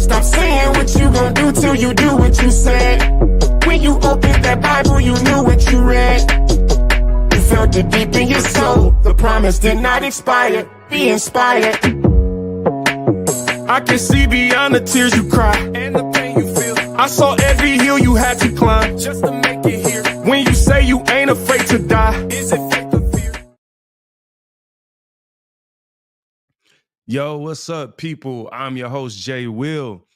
Stop saying what you gon' do till you do what you said. When you opened that Bible, you knew what you read. You felt it deep in your soul. The promise did not expire. Be inspired. I can see beyond the tears you cry and the pain you feel. I saw every hill you had to climb just to make it here. When you say you ain't afraid to die, is it faith or fear? Yo, what's up, people? I'm your host, Jay Will,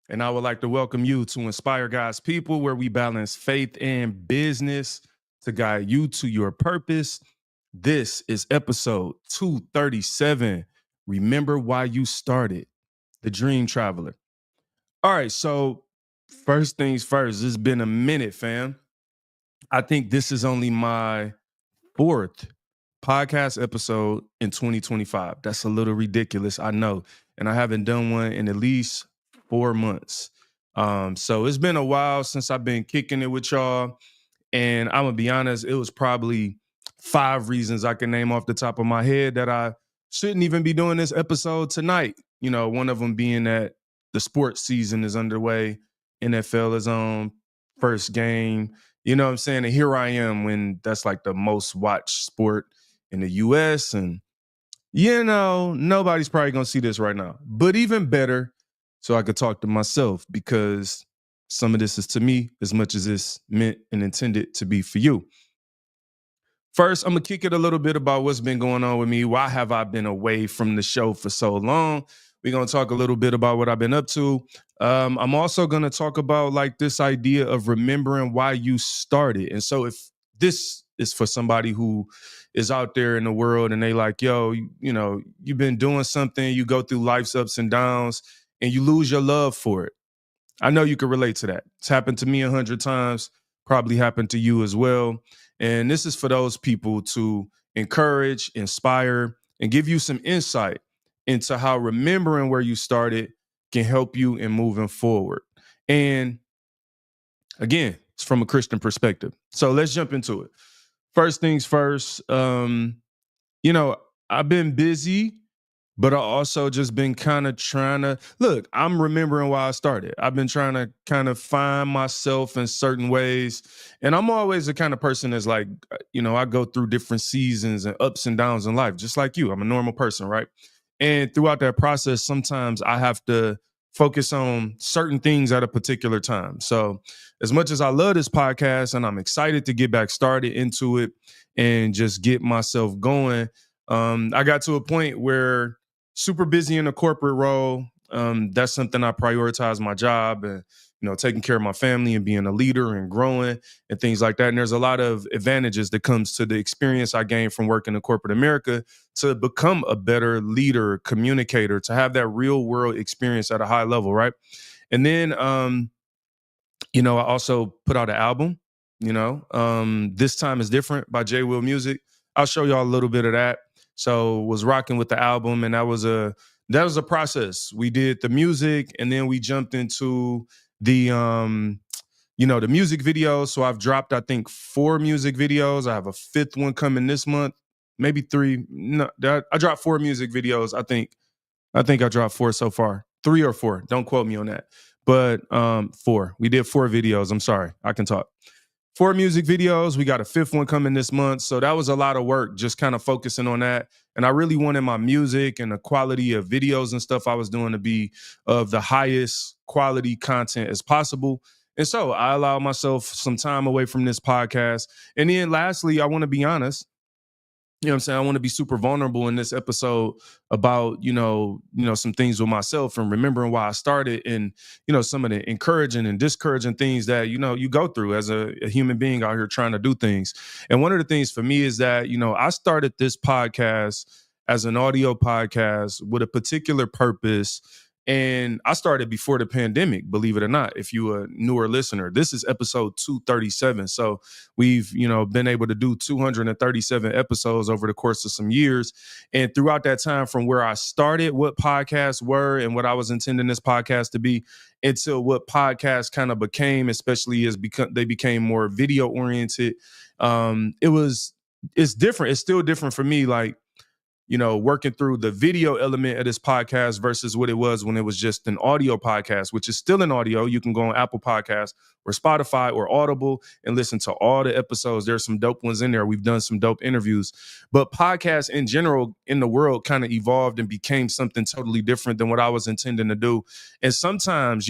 and I would like to welcome you to Inspire God's People, where we balance faith and business to guide you to your purpose. This is episode 237. Remember why you started. The Dream Traveler. All right, so first things first, it's been a minute, fam. I think this is only my fourth podcast episode in 2025. That's a little ridiculous, I know. And I haven't done one in at least 4 months. So it's been a while since I've been kicking it with y'all. And I'm going to be honest, it was probably 5 reasons I can name off the top of my head that I shouldn't even be doing this episode tonight. You know, one of them being that the sports season is underway. NFL is on, first game. You know what I'm saying? And here I am when that's like the most watched sport in the U.S. And, you know, nobody's probably going to see this right now. But even better, so I could talk to myself, because some of this is to me as much as it's meant and intended to be for you. First, I'm going to kick it a little bit about what's been going on with me. Why have I been away from the show for so long? We're going to talk a little bit about what I've been up to. I'm also going to talk about like this idea of remembering why you started. And so if this is for somebody who is out there in the world and they like, yo, you know, you've been doing something, you go through life's ups and downs and you lose your love for it. I know you can relate to that. It's happened to me 100 times, probably happened to you as well. And this is for those people to encourage, inspire, and give you some insight into how remembering where you started can help you in moving forward. And again, it's from a Christian perspective. So let's jump into it. First things first, you know, I've been busy, but I also just been kind of trying to, look, I'm remembering why I started. I've been trying to kind of find myself in certain ways. And I'm always the kind of person that's like, you know, I go through different seasons and ups and downs in life, just like you. I'm a normal person, right? And throughout that process, sometimes I have to focus on certain things at a particular time. So as much as I love this podcast and I'm excited to get back started into it and just get myself going, I got to a point where super busy in a corporate role. That's something I prioritize my job and, you know, taking care of my family and being a leader and growing and things like that. And there's a lot of advantages that comes to the experience I gained from working in corporate America to become a better leader, communicator, to have that real world experience at a high level, right? And then, you know, I also put out an album, you know, This Time Is Different by J Will Music. I'll show y'all a little bit of that. So was rocking with the album, and that was a process. We did the music, and then we jumped into the you know, the music videos. So I've dropped, I think, 4 music videos. I have a 5th one coming this month, maybe 3. No, I dropped 4 music videos. I think I dropped 4 so far, 3 or 4. Don't quote me on that, but 4. We did 4 videos. I'm sorry, I can talk. 4 music videos. We got a 5th one coming this month. So that was a lot of work, just kind of focusing on that. And I really wanted my music and the quality of videos and stuff I was doing to be of the highest quality content as possible. And so I allowed myself some time away from this podcast. And then lastly, I want to be honest. You know what I'm saying? I want to be super vulnerable in this episode about, you know, some things with myself and remembering why I started and, you know, some of the encouraging and discouraging things that, you know, you go through as a human being out here trying to do things. And one of the things for me is that, you know, I started this podcast as an audio podcast with a particular purpose. And I started before the pandemic, believe it or not, if you're a newer listener. This is episode 237. So we've, you know, been able to do 237 episodes over the course of some years. And throughout that time, from where I started, what podcasts were and what I was intending this podcast to be, until what podcasts kind of became, especially as they became more video oriented. It's different. It's still different for me. Like, working through the video element of this podcast versus what it was when it was just an audio podcast, which is still an audio. You can go on Apple Podcasts or Spotify or Audible and listen to all the episodes. There's some dope ones in there. We've done some dope interviews. But podcasts in general in the world kind of evolved and became something totally different than what I was intending to do. And sometimes,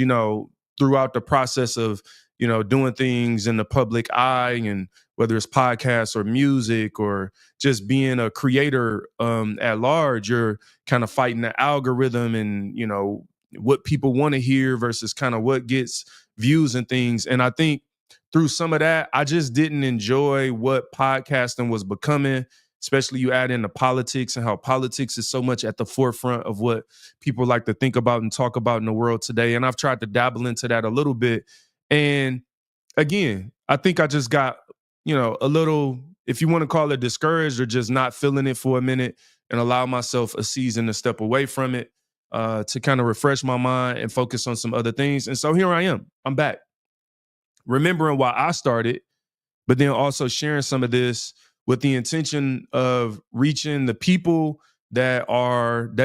throughout the process of, doing things in the public eye, and whether it's podcasts or music or just being a creator at large, you're kind of fighting the algorithm and, what people want to hear versus kind of what gets views and things. And I think through some of that, I just didn't enjoy what podcasting was becoming, especially you add in the politics and how politics is so much at the forefront of what people like to think about and talk about in the world today. And I've tried to dabble into that a little bit. And again, I think I just got, a little, if you want to call it discouraged, or just not feeling it for a minute, and allow myself a season to step away from it, to kind of refresh my mind and focus on some other things. And so here I am. I'm back, remembering why I started, but then also sharing some of this with the intention of reaching the people that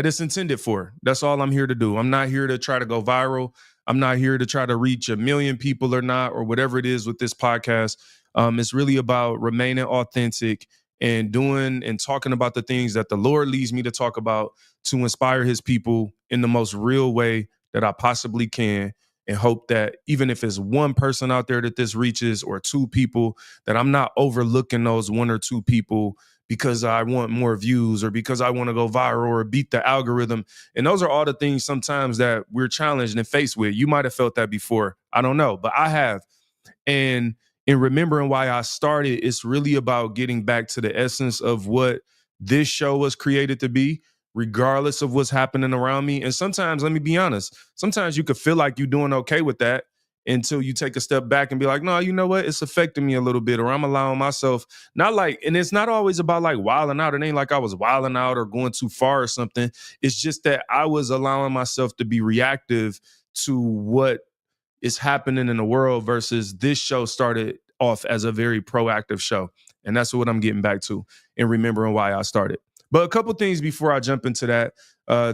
it's intended for. That's all I'm here to do. I'm not here to try to go viral. I'm not here to try to reach 1 million people or not, or whatever it is with this podcast. It's really about remaining authentic and doing and talking about the things that the Lord leads me to talk about, to inspire his people in the most real way that I possibly can. And hope that even if it's one person out there that this reaches, or 2 people, that I'm not overlooking those 1 or 2 people because I want more views, or because I want to go viral or beat the algorithm. And those are all the things sometimes that we're challenged and faced with. You might have felt that before. I don't know, but I have. And in remembering why I started, it's really about getting back to the essence of what this show was created to be, regardless of what's happening around me. And sometimes, let me be honest, sometimes you could feel like you're doing okay with that until you take a step back and be like, no, you know what? It's affecting me a little bit, or I'm allowing myself, and it's not always about like wilding out. It ain't like I was wilding out or going too far or something. It's just that I was allowing myself to be reactive to what is happening in the world, versus this show started off as a very proactive show. And that's what I'm getting back to and remembering why I started. But a couple things before I jump into that.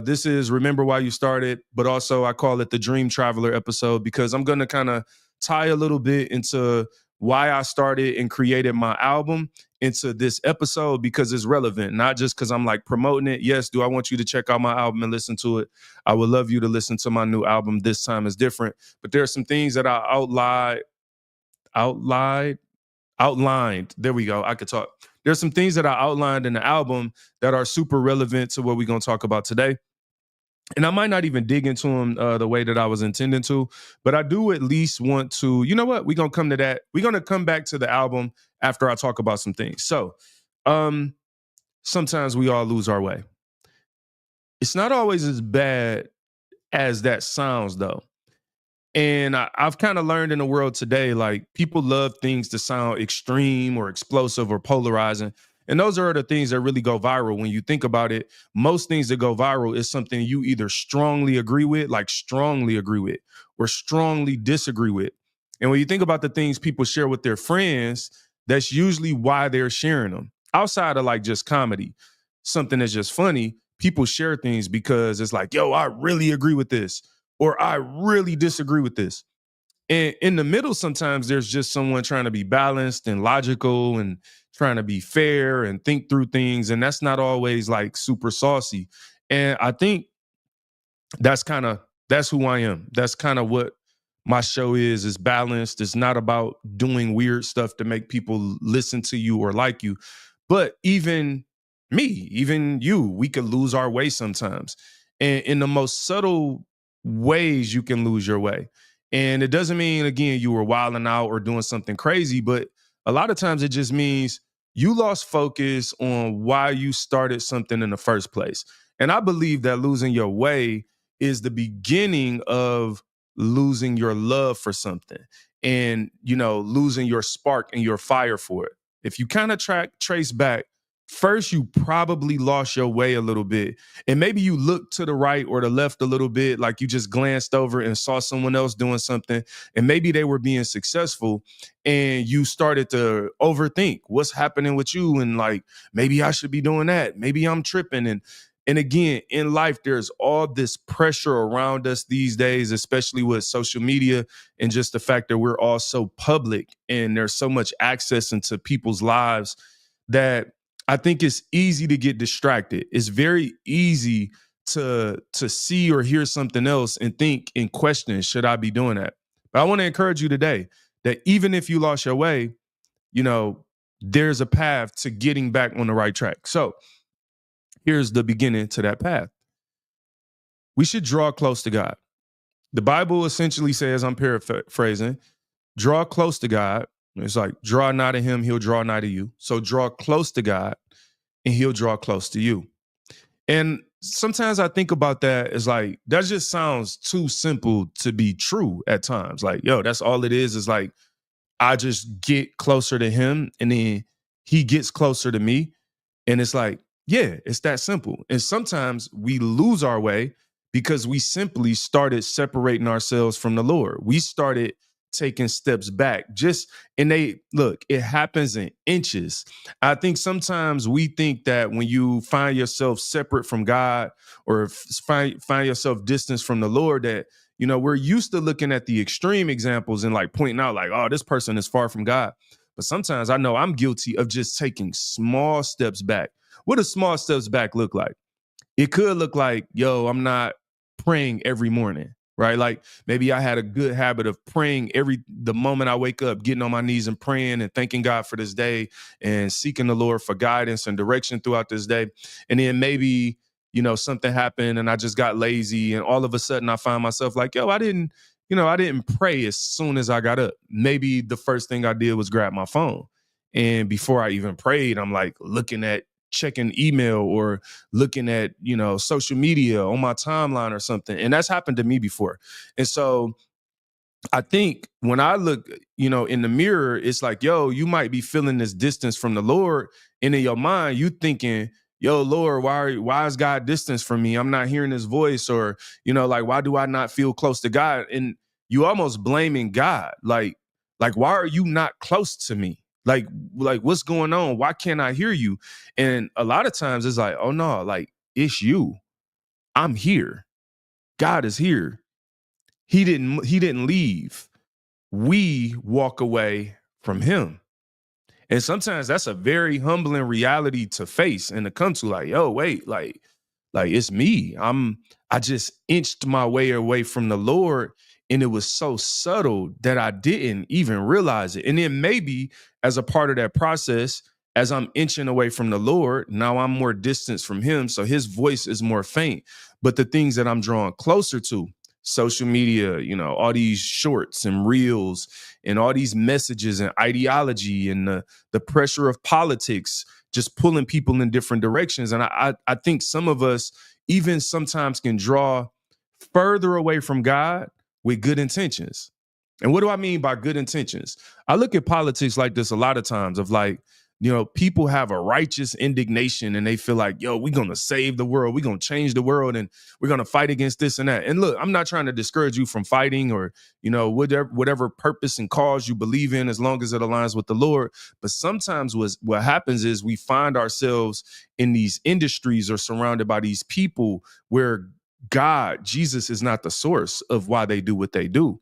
This is Remember Why You Started, but also I call it the Dream Traveler episode, because I'm going to kind of tie a little bit into why I started and created my album into this episode, because it's relevant, not just because I'm like promoting it. Yes, do I want you to check out my album and listen to it? I would love you to listen to my new album. This time is different. But there are some things that I outlined. There we go. I could talk. There's some things that I outlined in the album that are super relevant to what we're going to talk about today. And I might not even dig into them the way that I was intending to, but I do at least want to, you know what? We're going to come to that. We're going to come back to the album after I talk about some things. So sometimes we all lose our way. It's not always as bad as that sounds, though. And I've kind of learned in the world today, like, people love things to sound extreme or explosive or polarizing. And those are the things that really go viral. When you think about it, most things that go viral is something you either strongly agree with, or strongly disagree with. And when you think about the things people share with their friends, that's usually why they're sharing them. Outside of like just comedy, something that's just funny, people share things because it's like, yo, I really agree with this, or I really disagree with this. And in the middle, sometimes there's just someone trying to be balanced and logical and trying to be fair and think through things. And that's not always like super saucy. And I think that's who I am. That's kind of what my show is balanced. It's not about doing weird stuff to make people listen to you or like you. But even me, even you, we could lose our way sometimes. And in the most subtle ways, you can lose your way. And it doesn't mean, again, you were wilding out or doing something crazy, but a lot of times it just means you lost focus on why you started something in the first place. And I believe that losing your way is the beginning of losing your love for something and, losing your spark and your fire for it. If you kind of trace back first you probably lost your way a little bit. And maybe you looked to the right or the left a little bit, like you just glanced over and saw someone else doing something, and maybe they were being successful, and you started to overthink what's happening with you, and like, maybe I should be doing that. Maybe I'm tripping. And again, in life, there's all this pressure around us these days, especially with social media and just the fact that we're all so public and there's so much access into people's lives that I think it's easy to get distracted. It's very easy to see or hear something else and think and question, should I be doing that? But I want to encourage you today that even if you lost your way, you know, there's a path to getting back on the right track. So here's the beginning to that path. We should draw close to God. The Bible essentially says, I'm paraphrasing, draw close to God. It's like, draw nigh to him, he'll draw nigh to you. So draw close to God and he'll draw close to you. And sometimes I think about that as like, that just sounds too simple to be true at times. Like, yo, that's all it is like, I just get closer to him and then he gets closer to me. And it's like, yeah, it's that simple. And sometimes we lose our way because we simply started separating ourselves from the Lord. We started taking steps back. It happens in inches. I think sometimes we think that when you find yourself separate from God or find yourself distanced from the Lord, that, you know, we're used to looking at the extreme examples and like pointing out like, oh, this person is far from God. But sometimes I know I'm guilty of just taking small steps back. What does small steps back look like? It could look like, yo, I'm not praying every morning, right? Like maybe I had a good habit of praying the moment I wake up, getting on my knees and praying and thanking God for this day and seeking the Lord for guidance and direction throughout this day. And then maybe, you know, something happened and I just got lazy and all of a sudden I find myself like, yo, I didn't pray as soon as I got up. Maybe the first thing I did was grab my phone. And before I even prayed, I'm like checking email or looking at, you know, social media on my timeline or something. And that's happened to me before. And so I think when I look, you know, in the mirror, it's like, yo, you might be feeling this distance from the Lord. And in your mind, you thinking, yo, Lord, why is God distant from me? I'm not hearing his voice, or, you know, like, why do I not feel close to God? And you almost blaming God. Like, why are you not close to me? Like what's going on? Why can't I hear you? And a lot of times it's like, oh no, like it's you. I'm here. God is here. He didn't leave. We walk away from him. And sometimes that's a very humbling reality to face and to come to, like, yo, wait, like it's me. I just inched my way away from the Lord, and it was so subtle that I didn't even realize it. And then maybe as a part of that process, as I'm inching away from the Lord, now I'm more distant from him. So his voice is more faint. But the things that I'm drawing closer to, social media, you know, all these shorts and reels and all these messages and ideology and the pressure of politics, just pulling people in different directions. And I think some of us even sometimes can draw further away from God with good intentions. And what do I mean by good intentions? I look at politics like this a lot of times of like, you know, people have a righteous indignation and they feel like, yo, we're going to save the world. We're going to change the world and we're going to fight against this and that. And look, I'm not trying to discourage you from fighting or, you know, whatever purpose and cause you believe in, as long as it aligns with the Lord. But sometimes what happens is we find ourselves in these industries or surrounded by these people where God, Jesus, is not the source of why they do what they do.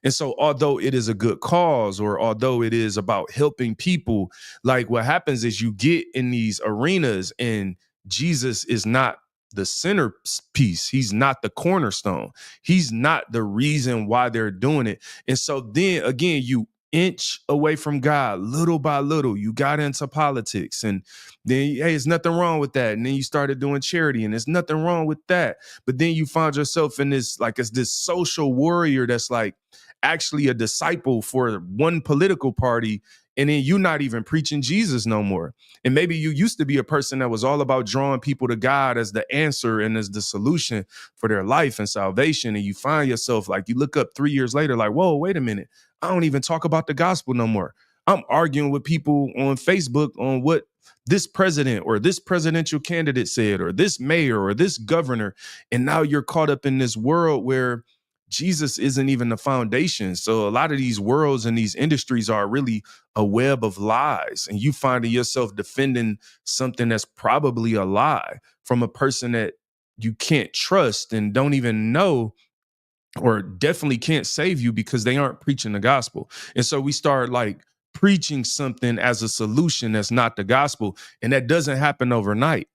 And so although it is a good cause, or although it is about helping people, like what happens is you get in these arenas and Jesus is not the centerpiece. He's not the cornerstone. He's not the reason why they're doing it. And so then again, you inch away from God little by little. You got into politics, and then, hey, there's nothing wrong with that. And then you started doing charity, and there's nothing wrong with that. But then you find yourself in this, like, as this social warrior that's like actually a disciple for one political party. And then you're not even preaching Jesus no more. And maybe you used to be a person that was all about drawing people to God as the answer and as the solution for their life and salvation. And you find yourself, like, you look up 3 years later, like, whoa, wait a minute. I don't even talk about the gospel no more. I'm arguing with people on Facebook on what this president or this presidential candidate said, or this mayor or this governor. And now you're caught up in this world where Jesus isn't even the foundation. So a lot of these worlds and these industries are really a web of lies. And you finding yourself defending something that's probably a lie from a person that you can't trust and don't even know, or definitely can't save you because they aren't preaching the gospel. And so we start like preaching something as a solution that's not the gospel. And that doesn't happen overnight.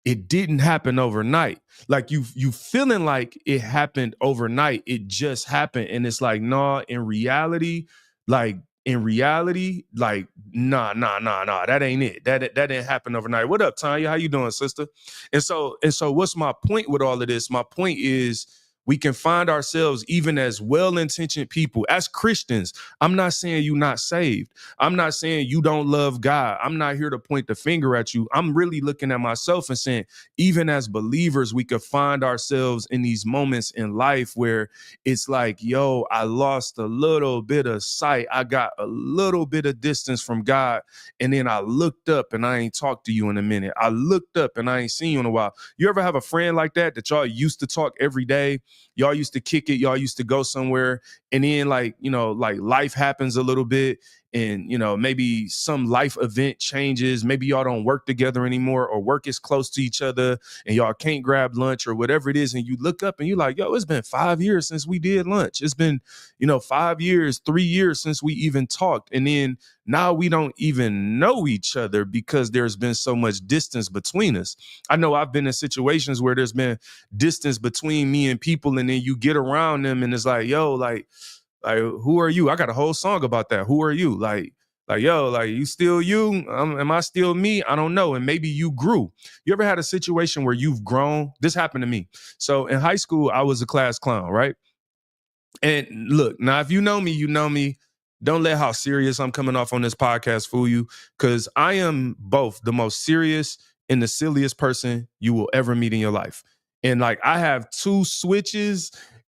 It didn't happen overnight. Like you feeling like it happened overnight. It just happened. And it's like, nah, in reality, like nah, that ain't it. That didn't happen overnight. What up, Tanya? How you doing, sister? And so what's my point with all of this? My point is, we can find ourselves, even as well-intentioned people, as Christians. I'm not saying you're not saved. I'm not saying you don't love God. I'm not here to point the finger at you. I'm really looking at myself and saying, even as believers, we could find ourselves in these moments in life where it's like, yo, I lost a little bit of sight. I got a little bit of distance from God. And then I looked up and I ain't talked to you in a minute. I looked up and I ain't seen you in a while. You ever have a friend like that y'all used to talk every day? Y'all used to kick it. Y'all used to go somewhere. And then like life happens a little bit, and, maybe some life event changes. Maybe y'all don't work together anymore, or work is close to each other and y'all can't grab lunch or whatever it is. And you look up and you're like, yo, it's been 5 years since we did lunch. It's been, 5 years, 3 years since we even talked. And then now we don't even know each other because there's been so much distance between us. I know I've been in situations where there's been distance between me and people, and then you get around them and it's like, yo, like who are you? I got a whole song about that. Who are you? Like yo, like you still you? Am I still me? I don't know. And maybe you grew. You ever had a situation where you've grown? This happened to me. So in high school, I was a class clown, right? And look, now if you know me, you know me. Don't let how serious I'm coming off on this podcast fool you, because I am both the most serious and the silliest person you will ever meet in your life. And like I have two switches,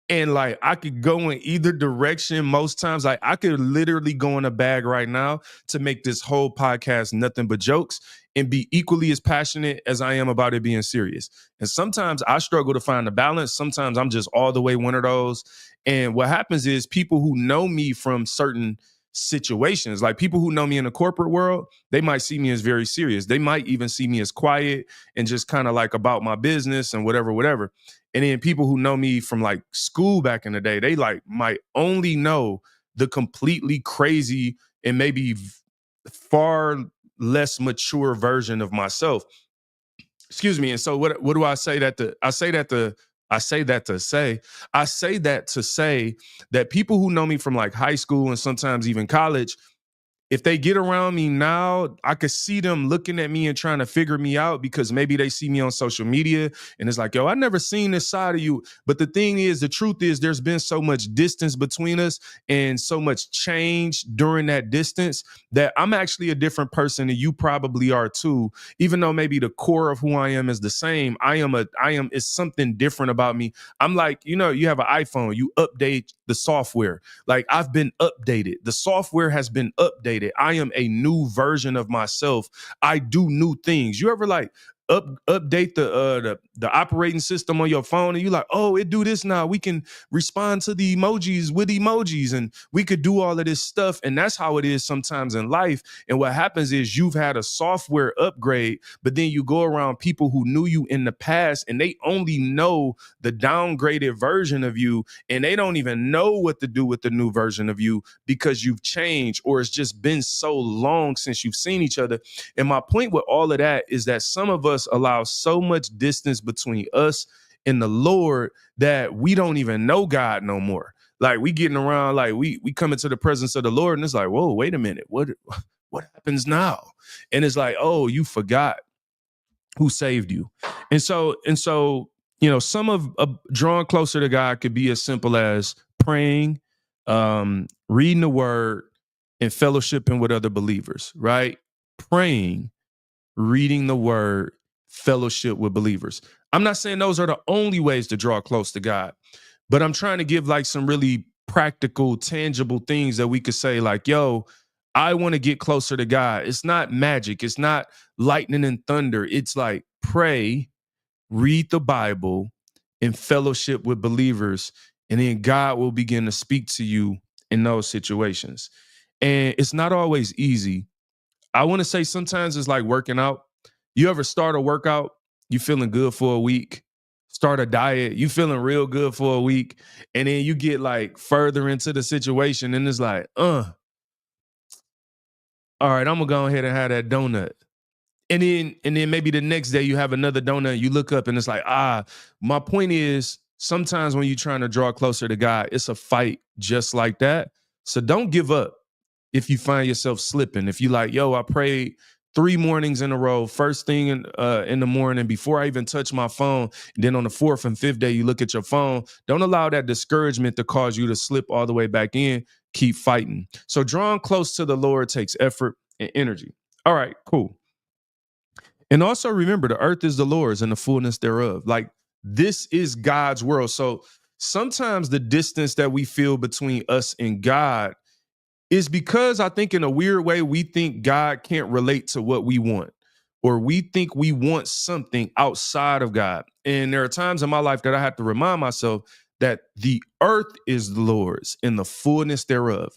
and like I could go in either direction most times. Like I could literally go in a bag right now to make this whole podcast nothing but jokes and be equally as passionate as I am about it being serious. And sometimes I struggle to find the balance. Sometimes I'm just all the way one of those. And what happens is people who know me from certain situations, like people who know me in the corporate world, they might see me as very serious. They might even see me as quiet and just kind of like about my business and whatever. And then people who know me from like school back in the day, they like might only know the completely crazy and maybe far less mature version of myself. Excuse me. And so what do I say that to? I say that to say that people who know me from like high school and sometimes even college, if they get around me now, I could see them looking at me and trying to figure me out because maybe they see me on social media and it's like, yo, I never seen this side of you. But the thing is, the truth is there's been so much distance between us and so much change during that distance that I'm actually a different person and you probably are too. Even though maybe the core of who I am is the same, it's something different about me. I'm like, you have an iPhone, you update the software. Like I've been updated. The software has been updated. I am a new version of myself. I do new things. You ever like update the operating system on your phone and you like, oh, it do this now. We can respond to the emojis with emojis and we could do all of this stuff. And that's how it is sometimes in life. And what happens is you've had a software upgrade, but then you go around people who knew you in the past and they only know the downgraded version of you and they don't even know what to do with the new version of you because you've changed or it's just been so long since you've seen each other. And my point with all of that is that some of us allow so much distance between us and the Lord that we don't even know God no more. Like we getting around, like we come into the presence of the Lord and it's like, whoa, wait a minute. What happens now? And it's like, oh, you forgot who saved you. And so, some of drawing closer to God could be as simple as praying, reading the word, and fellowshipping with other believers, right? Praying, reading the word, fellowship with believers. I'm not saying those are the only ways to draw close to God, but I'm trying to give like some really practical, tangible things that we could say like, yo, I want to get closer to God. It's not magic. It's not lightning and thunder. It's like pray, read the Bible, and fellowship with believers, and then God will begin to speak to you in those situations. And it's not always easy. I want to say sometimes it's like working out. You ever start a workout, you feeling good for a week, start a diet, you feeling real good for a week, and then you get like further into the situation and it's like, all right, I'm gonna go ahead and have that donut. And then maybe the next day you have another donut, you look up and it's like, my point is sometimes when you're trying to draw closer to God, it's a fight just like that. So don't give up if you find yourself slipping. If you like, yo, I prayed 3 mornings in a row, first thing in the morning before I even touch my phone. And then on the 4th and 5th day, you look at your phone. Don't allow that discouragement to cause you to slip all the way back in. Keep fighting. So drawing close to the Lord takes effort and energy. All right, cool. And also remember, the earth is the Lord's and the fullness thereof. Like, this is God's world. So sometimes the distance that we feel between us and God is because I think in a weird way, we think God can't relate to what we want, or we think we want something outside of God. And there are times in my life that I have to remind myself that the earth is the Lord's and the fullness thereof.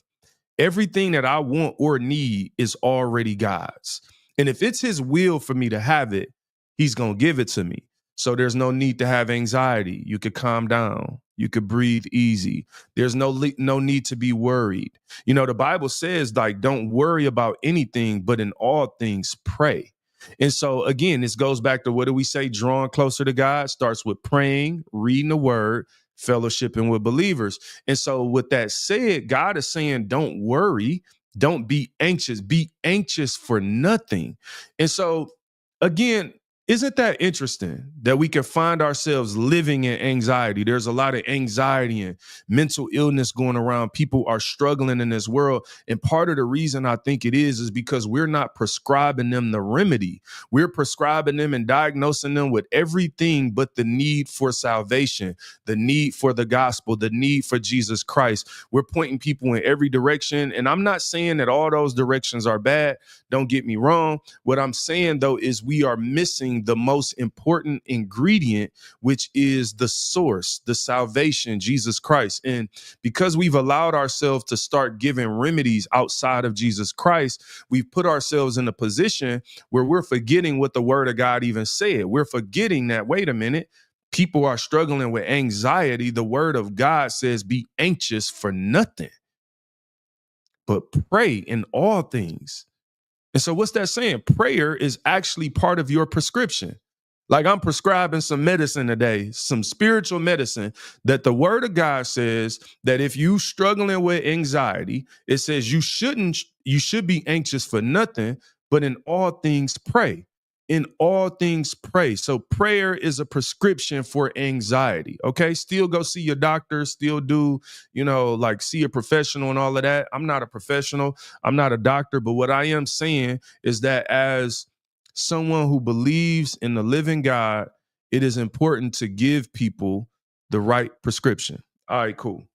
Everything that I want or need is already God's. And if it's his will for me to have it, he's going to give it to me. So there's no need to have anxiety. You could calm down. You could breathe easy. There's no need to be worried. You know, the Bible says, like, don't worry about anything, but in all things pray. And so again, this goes back to, what do we say? Drawing closer to God starts with praying, reading the word, fellowshipping with believers. And so with that said, God is saying, don't worry, don't be anxious for nothing. And so again, isn't that interesting that we can find ourselves living in anxiety? There's a lot of anxiety and mental illness going around. People are struggling in this world. And part of the reason I think it is because we're not prescribing them the remedy. We're prescribing them and diagnosing them with everything but the need for salvation, the need for the gospel, the need for Jesus Christ. We're pointing people in every direction. And I'm not saying that all those directions are bad. Don't get me wrong. What I'm saying, though, is we are missing the most important ingredient, which is the source, the salvation, Jesus Christ. And because we've allowed ourselves to start giving remedies outside of Jesus Christ, we've put ourselves in a position where we're forgetting what the word of God even said. We're forgetting that, wait a minute, people are struggling with anxiety. The word of God says, be anxious for nothing, but pray in all things. And so what's that saying? Prayer is actually part of your prescription. Like, I'm prescribing some medicine today, some spiritual medicine, that the word of God says that if you struggling with anxiety, it says you should be anxious for nothing, but in all things pray. In all things pray. So prayer is a prescription for anxiety. Okay. Still go see your doctor, still do, like, see a professional and all of that. I'm not a professional. I'm not a doctor. But what I am saying is that as someone who believes in the living God, it is important to give people the right prescription. All right, cool.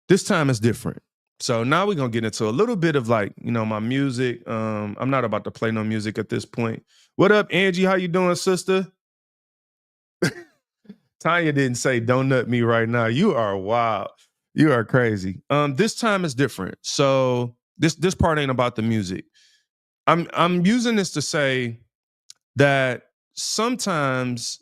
This time is different. So now we're going to get into a little bit of, like, my music. I'm not about to play no music at this point. What up, Angie? How you doing, sister? Tanya didn't say don't nut me right now. You are wild. You are crazy. This time is different. So this part ain't about the music. I'm using this to say that sometimes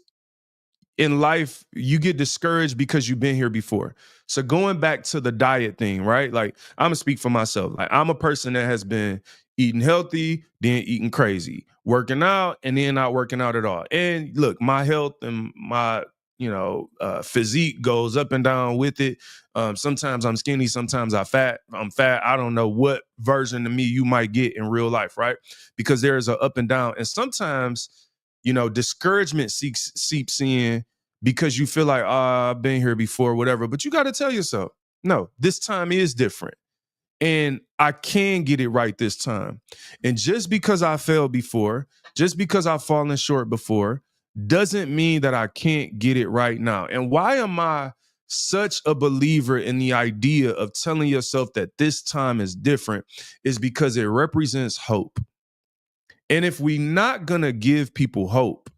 in life you get discouraged because you've been here before. So going back to the diet thing, right? Like, I'm gonna speak for myself. Like, I'm a person that has been eating healthy, then eating crazy, working out, and then not working out at all. And look, my health and my physique goes up and down with it. Sometimes I'm skinny, sometimes I'm fat. I don't know what version of me you might get in real life, right? Because there's an up and down. And sometimes, discouragement seeps in because you feel like, I've been here before, whatever. But you got to tell yourself, no, this time is different. And I can get it right this time. And just because I failed before, just because I've fallen short before, doesn't mean that I can't get it right now. And why am I such a believer in the idea of telling yourself that this time is different is because it represents hope. And if we're not going to give people hope,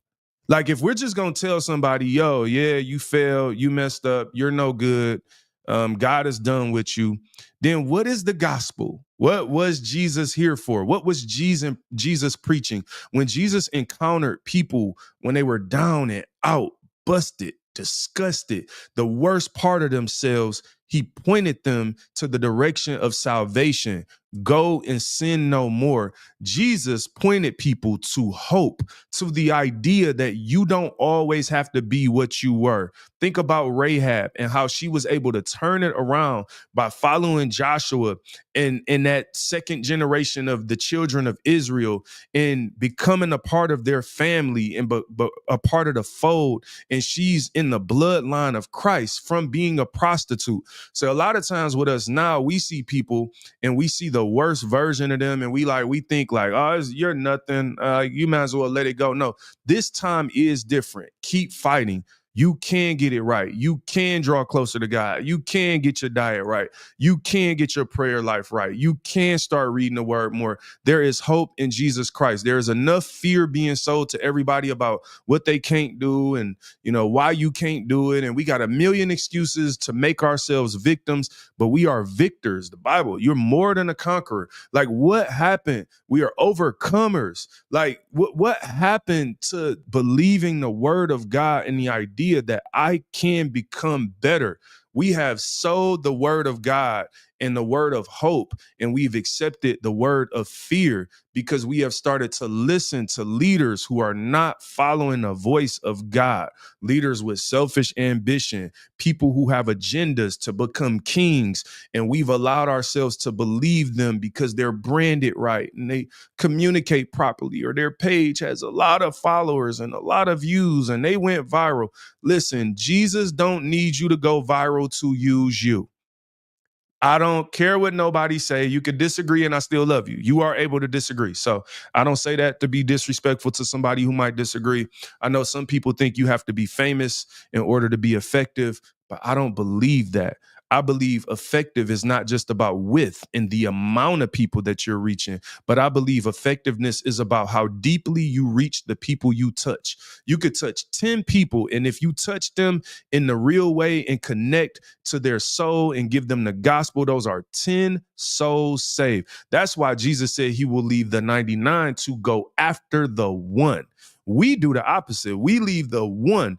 like if we're just going to tell somebody, yo, yeah, you failed, you messed up, you're no good, God is done with you, then what is the gospel? What was Jesus here for? What was Jesus preaching? When Jesus encountered people when they were down and out, busted, disgusted, the worst part of themselves, he pointed them to the direction of salvation. Go and sin no more. Jesus pointed people to hope, to the idea that you don't always have to be what you were. Think about Rahab and how she was able to turn it around by following Joshua and that second generation of the children of Israel and becoming a part of their family and but a part of the fold. And she's in the bloodline of Christ from being a prostitute. So a lot of times with us now, we see people and we see the worst version of them and we think like, oh, you're nothing. You might as well let it go. No, this time is different. Keep fighting. You can get it right. You can draw closer to God. You can get your diet right. You can get your prayer life right. You can start reading the word more. There is hope in Jesus Christ. There is enough fear being sold to everybody about what they can't do and, why you can't do it. And we got a million excuses to make ourselves victims, but we are victors. The Bible, you're more than a conqueror. Like what happened? We are overcomers. Like what happened to believing the word of God and the idea that I can become better? We have sold the word of God and the word of hope, and we've accepted the word of fear because we have started to listen to leaders who are not following the voice of God, leaders with selfish ambition, people who have agendas to become kings, and we've allowed ourselves to believe them because they're branded right and they communicate properly, or their page has a lot of followers and a lot of views and they went viral. Listen, Jesus don't need you to go viral to use you. I don't care what nobody say. You could disagree and I still love you. You are able to disagree. So I don't say that to be disrespectful to somebody who might disagree. I know some people think you have to be famous in order to be effective, but I don't believe that. I believe effective is not just about width and the amount of people that you're reaching, but I believe effectiveness is about how deeply you reach the people you touch. You could touch 10 people, and if you touch them in the real way and connect to their soul and give them the gospel, those are 10 souls saved. That's why Jesus said he will leave the 99 to go after the one. We do the opposite. We leave the one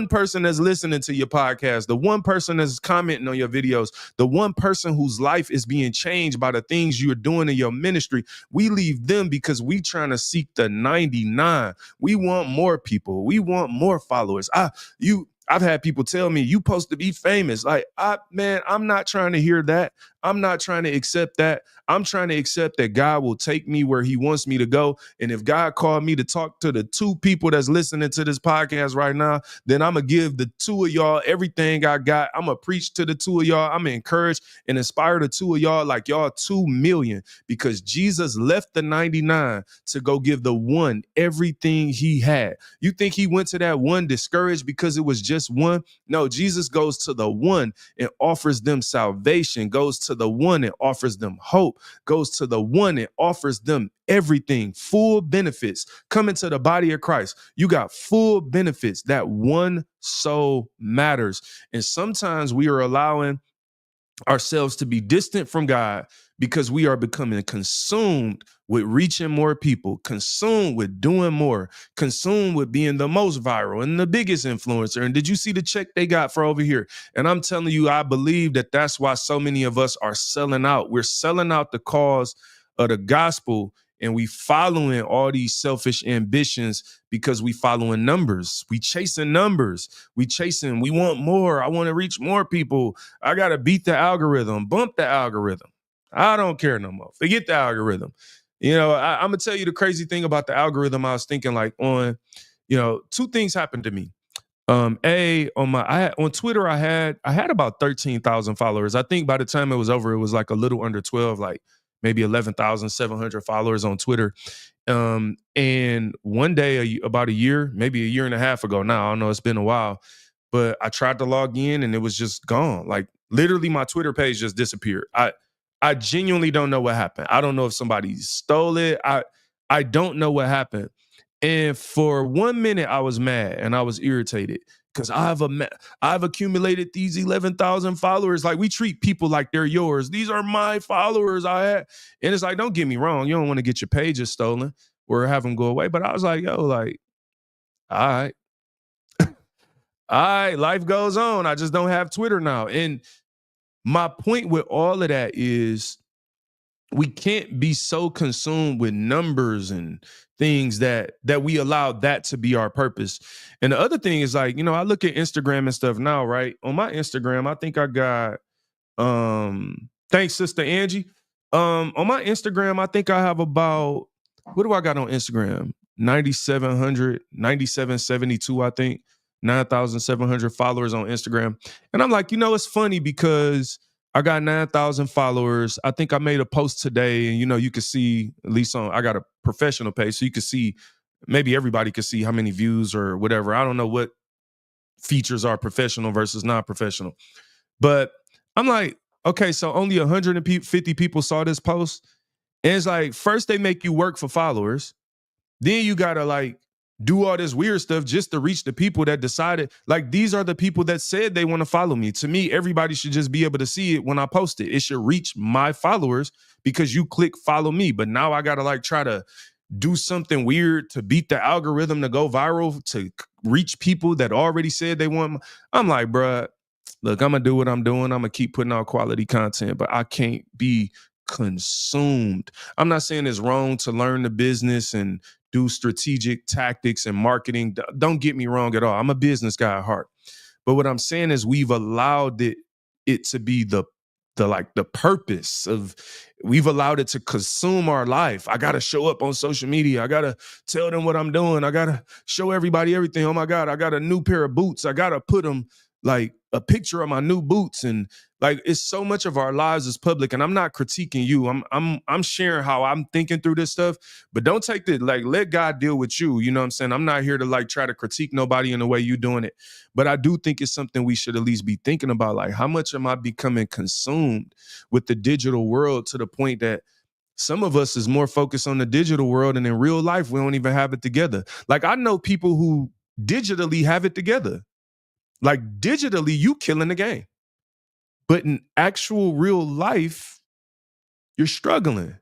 person that's listening to your podcast, the one person that's commenting on your videos, the one person whose life is being changed by the things you're doing in your ministry. We leave them because we trying to seek the 99. We want more people. We want more followers. I've had people tell me, you supposed to be famous. Like, I'm not trying to hear that. I'm not trying to accept that. I'm trying to accept that God will take me where he wants me to go. And if God called me to talk to the 2 people that's listening to this podcast right now, then I'm going to give the 2 of y'all everything I got. I'm going to preach to the 2 of y'all. I'm going to encourage and inspire the 2 of y'all like y'all 2 million, because Jesus left the 99 to go give the one everything he had. You think he went to that one discouraged because it was just one? No, Jesus goes to the one and offers them salvation, goes to the one and offers them hope, goes to the one and offers them everything, full benefits. Come into the body of Christ. You got full benefits. That one soul matters. And sometimes we are allowing ourselves to be distant from God because we are becoming consumed with reaching more people, consumed with doing more, consumed with being the most viral and the biggest influencer. And did you see the check they got for over here? And I'm telling you, I believe that that's why so many of us are selling out. We're selling out the cause of the gospel, and we following all these selfish ambitions because we following numbers. We chasing numbers. We want more. I want to reach more people. I got to beat the algorithm, bump the algorithm. I don't care no more. Forget the algorithm. I'm going to tell you the crazy thing about the algorithm. I was thinking like on, 2 things happened to me. On Twitter, I had about 13,000 followers. I think by the time it was over, it was like a little under 12, like maybe 11,700 followers on Twitter. And one day, about a year, maybe a year and a half ago now, I don't know, it's been a while, but I tried to log in and it was just gone. Like literally my Twitter page just disappeared. I genuinely don't know what happened. I don't know if somebody stole it. I don't know what happened. And for 1 minute I was mad and I was irritated because I've accumulated these 11,000 followers. Like we treat people like they're yours. These are my followers. And it's like, don't get me wrong. You don't want to get your pages stolen or have them go away. But I was like, yo, like, all right. All right, life goes on. I just don't have Twitter now. And my point with all of that is we can't be so consumed with numbers and things that we allow that to be our purpose. And the other thing is like, I look at Instagram and stuff now, right? On my Instagram, I think I got thanks, Sister Angie. On my Instagram, I think I have about, what do I got on Instagram? 9,700, 9,772, I think. 9,700 followers on Instagram. And I'm like, it's funny because I got 9,000 followers. I think I made a post today and, you can see, at least I got a professional page, so you can see, maybe everybody can see how many views or whatever. I don't know what features are professional versus non-professional. But I'm like, okay, so only 150 people saw this post. And it's like, first they make you work for followers. Then you got to like do all this weird stuff just to reach the people that decided, like, these are the people that said they want to follow me. To me, everybody should just be able to see it when I post it. It should reach my followers because you click follow me. But now I got to like try to do something weird to beat the algorithm to go viral to reach people that already said they want. I'm like, bruh, look, I'm going to do what I'm doing. I'm going to keep putting out quality content, but I can't be consumed. I'm not saying it's wrong to learn the business and do strategic tactics and marketing. Don't get me wrong at all. I'm a business guy at heart. But what I'm saying is we've allowed it to be the purpose of, we've allowed it to consume our life. I got to show up on social media. I got to tell them what I'm doing. I got to show everybody everything. Oh my God, I got a new pair of boots. I got to put them like a picture of my new boots. And like, it's so much of our lives is public, and I'm not critiquing you. I'm sharing how I'm thinking through this stuff, but don't take the, like, let God deal with you. You know what I'm saying? I'm not here to like try to critique nobody in the way you're doing it, but I do think it's something we should at least be thinking about. Like, how much am I becoming consumed with the digital world to the point that some of us is more focused on the digital world, and in real life, we don't even have it together. Like, I know people who digitally have it together. Like, digitally, you killing the game. But in actual real life, you're struggling.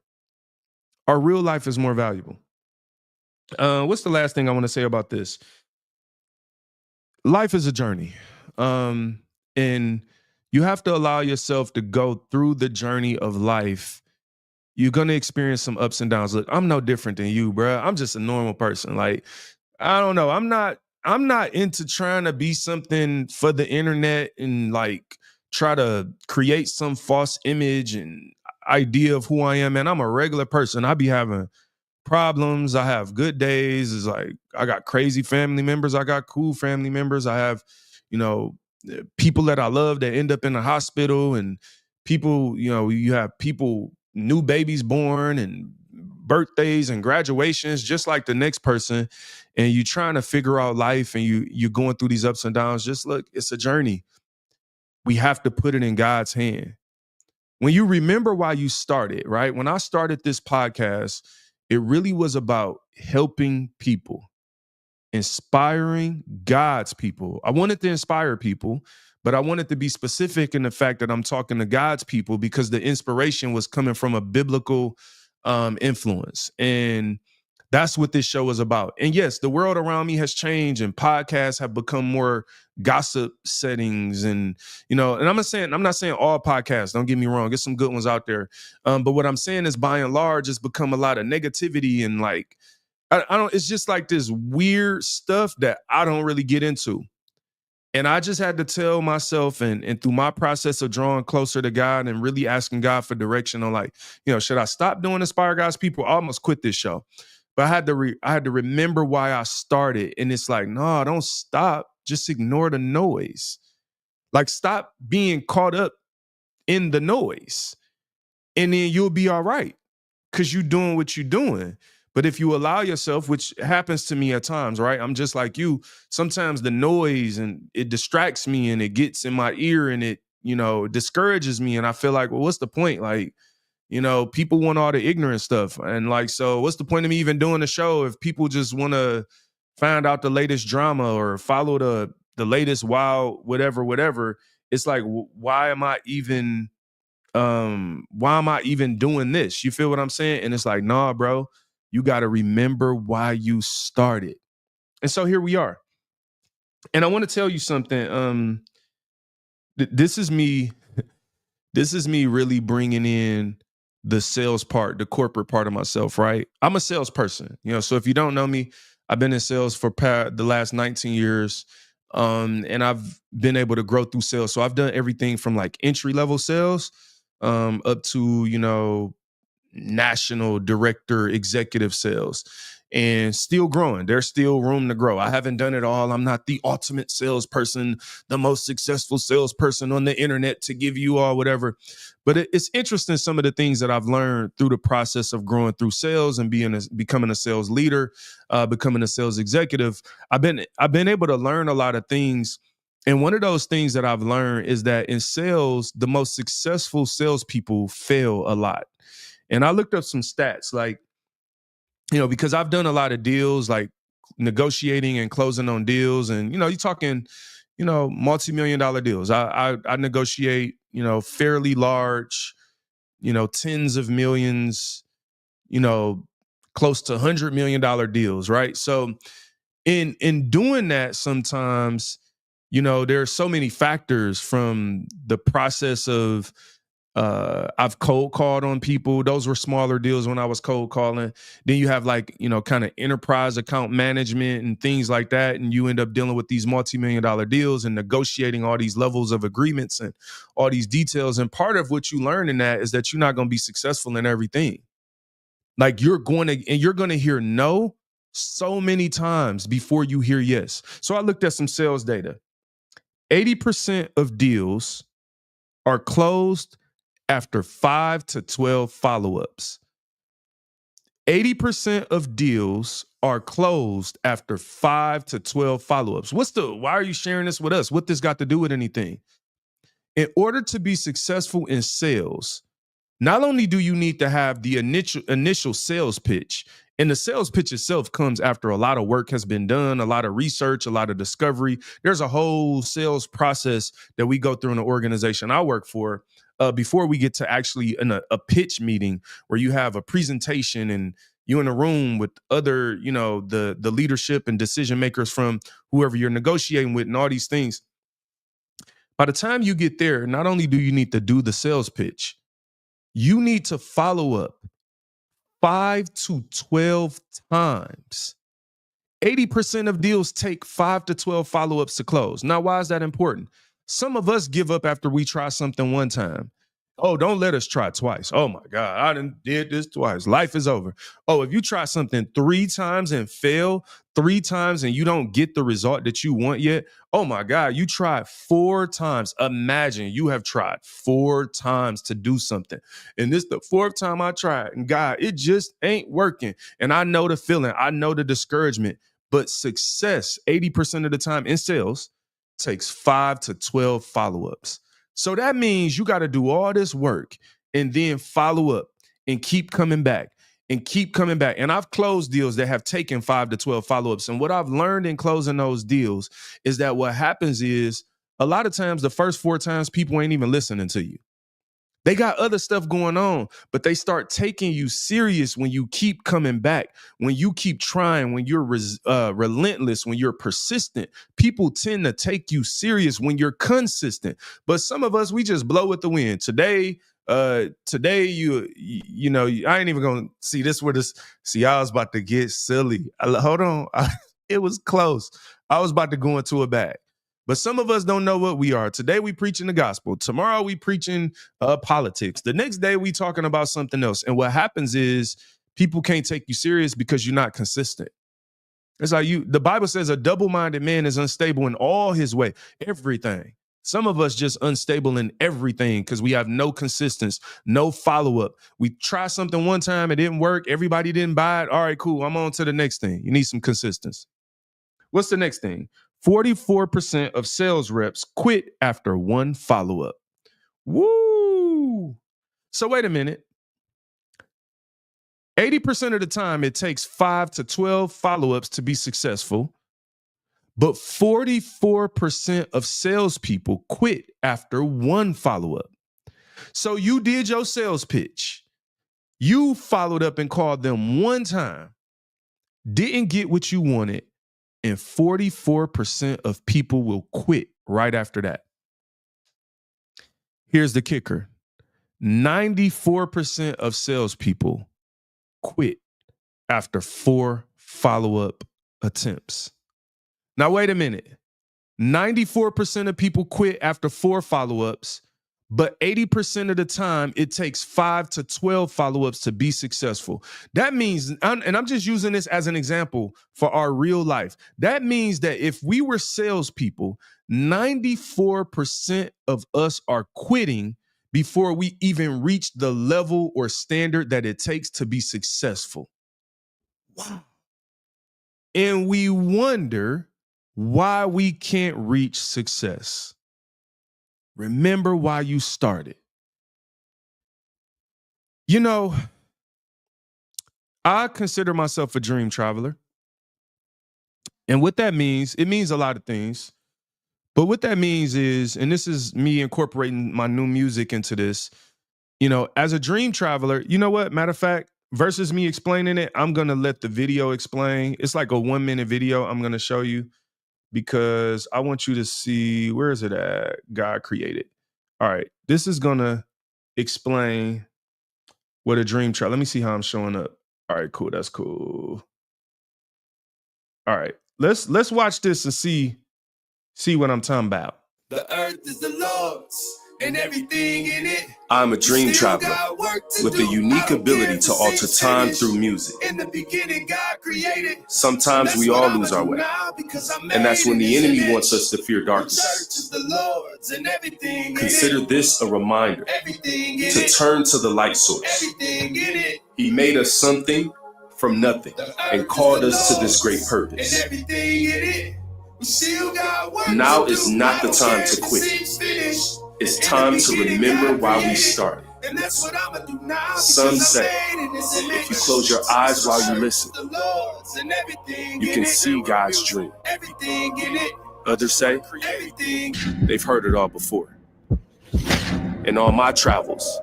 Our real life is more valuable. What's the last thing I want to say about this? Life is a journey. And you have to allow yourself to go through the journey of life. You're going to experience some ups and downs. Look, I'm no different than you, bro. I'm just a normal person. Like, I don't know. I'm not into trying to be something for the internet and like try to create some false image and idea of who I am. Man, I'm a regular person. I be having problems. I have good days. It's like, I got crazy family members. I got cool family members. I have, people that I love that end up in the hospital, and people, you have people, new babies born and birthdays and graduations, just like the next person. And you trying to figure out life, and you're going through these ups and downs. Just look, it's a journey. We have to put it in God's hand. When you remember why you started, right? When I started this podcast, it really was about helping people, inspiring God's people. I wanted to inspire people, but I wanted to be specific in the fact that I'm talking to God's people because the inspiration was coming from a biblical influence. And that's what this show is about. And yes, the world around me has changed, and podcasts have become more gossip settings. And, and I'm not saying all podcasts, don't get me wrong, there's some good ones out there. But what I'm saying is, by and large, it's become a lot of negativity and like, I don't, it's just like this weird stuff that I don't really get into. And I just had to tell myself, and through my process of drawing closer to God and really asking God for direction on like, should I stop doing Inspire God's People? I almost quit this show. But I had to remember why I started. And it's like, no, don't stop. Just ignore the noise. Like, stop being caught up in the noise. And then you'll be all right because you're doing what you're doing. But if you allow yourself, which happens to me at times, right? I'm just like you. Sometimes the noise and it distracts me and it gets in my ear and it, discourages me. And I feel like, well, what's the point? Like, people want all the ignorant stuff. And like, so what's the point of me even doing the show if people just want to find out the latest drama or follow the latest wild, whatever. It's like, why am I even doing this? You feel what I'm saying? And it's like, nah, bro, you got to remember why you started. And so here we are. And I want to tell you something. This is me really bringing in the sales part, the corporate part of myself, right? I'm a salesperson, so if you don't know me, I've been in sales for the last 19 years. And I've been able to grow through sales. So I've done everything from like entry level sales up to, national director executive sales, and still growing. There's still room to grow. I haven't done it all. I'm not the ultimate salesperson, the most successful salesperson on the internet to give you all whatever. But it's interesting, some of the things that I've learned through the process of growing through sales and becoming a sales leader, becoming a sales executive. I've been able to learn a lot of things. And one of those things that I've learned is that in sales, the most successful salespeople fail a lot. And I looked up some stats, like, because I've done a lot of deals, like negotiating and closing on deals. And, you're talking, multi-million-dollar deals. I negotiate, fairly large, tens of millions, close to $100 million deals, right? So in doing that, sometimes, there are so many factors from the process of I've cold called on people. Those were smaller deals when I was cold calling. Then you have like, kind of enterprise account management and things like that. And you end up dealing with these multi-million-dollar deals and negotiating all these levels of agreements and all these details. And part of what you learn in that is that you're not going to be successful in everything. Like you're going to hear no so many times before you hear yes. So I looked at some sales data. 80% of deals are closed after 5 to 12 follow-ups. 80% of deals are closed after 5 to 12 follow-ups. Why are you sharing this with us? What this got to do with anything? In order to be successful in sales, not only do you need to have the initial sales pitch, and the sales pitch itself comes after a lot of work has been done, a lot of research, a lot of discovery. There's a whole sales process that we go through in the organization I work for before we get to actually in a pitch meeting where you have a presentation and you're in a room with other, the leadership and decision makers from whoever you're negotiating with and all these things. By the time you get there, not only do you need to do the sales pitch, you need to follow up 5 to 12 times. 80% of deals take 5 to 12 follow-ups to close. Now, why is that important? Some of us give up after we try something one time. Oh, don't let us try twice. Oh my God, I done did this twice. Life is over. Oh, if you try something 3 times and fail 3 times and you don't get the result that you want yet, oh my God, you tried 4 times. Imagine you have tried 4 times to do something. And this the 4th time I tried. And God, it just ain't working. And I know the feeling. I know the discouragement. But success, 80% of the time in sales, takes 5 to 12 follow-ups. So that means you got to do all this work and then follow up and keep coming back and keep coming back. And I've closed deals that have taken 5 to 12 follow-ups. And what I've learned in closing those deals is that what happens is a lot of times the first 4 times people ain't even listening to you. They got other stuff going on, but they start taking you serious when you keep coming back, when you keep trying, when you're relentless, when you're persistent. People tend to take you serious when you're consistent. But some of us, we just blow with the wind. Today, I ain't even gonna see this. I was about to get silly. Hold on, it was close. I was about to go into a bag. But some of us don't know what we are. Today we preaching the gospel. Tomorrow we preaching politics. The next day we talking about something else. And what happens is people can't take you serious because you're not consistent. It's like the Bible says a double-minded man is unstable in all his way, everything. Some of us just unstable in everything because we have no consistency, no follow-up. We try something one time, it didn't work. Everybody didn't buy it. All right, cool. I'm on to the next thing. You need some consistency. What's the next thing? 44% of sales reps quit after one follow-up. Woo! So wait a minute. 80% of the time, it takes 5 to 12 follow-ups to be successful. But 44% of salespeople quit after one follow-up. So you did your sales pitch. You followed up and called them one time, didn't get what you wanted, and 44% of people will quit right after that. Here's the kicker. 94% of salespeople quit after 4 follow-up attempts. Now, wait a minute. 94% of people quit after 4 follow-ups, but 80% of the time, it takes 5 to 12 follow-ups to be successful. That means, and I'm just using this as an example for our real life. That means that if we were salespeople, 94% of us are quitting before we even reach the level or standard that it takes to be successful. Wow. And we wonder why we can't reach success. Remember why you started. You know, I consider myself a dream traveler. And what that means, it means a lot of things. But what that means is, and this is me incorporating my new music into this, you know, as a dream traveler, you know what? Matter of fact, versus me explaining it, I'm going to let the video explain. It's like a 1-minute video I'm going to show you because I want you to see, where is it at? God created. All right. This is going to explain what a dream traveler. Let me see how I'm showing up. All right, cool. That's cool. All right. Let's watch this and see what I'm talking about. The earth is the Lord's and everything in it. I'm a dream traveler with the unique ability to alter time through music. In the beginning, God created. Sometimes we all lose our way. And that's when the enemy wants us to fear darkness. Consider this a reminder to turn to the light source. He made us something from nothing and called us to this great purpose. Now is not the time to quit. It's time to remember why we started. Some say, if you close your eyes while you listen, you can see God's dream. Others say, they've heard it all before. In all my travels,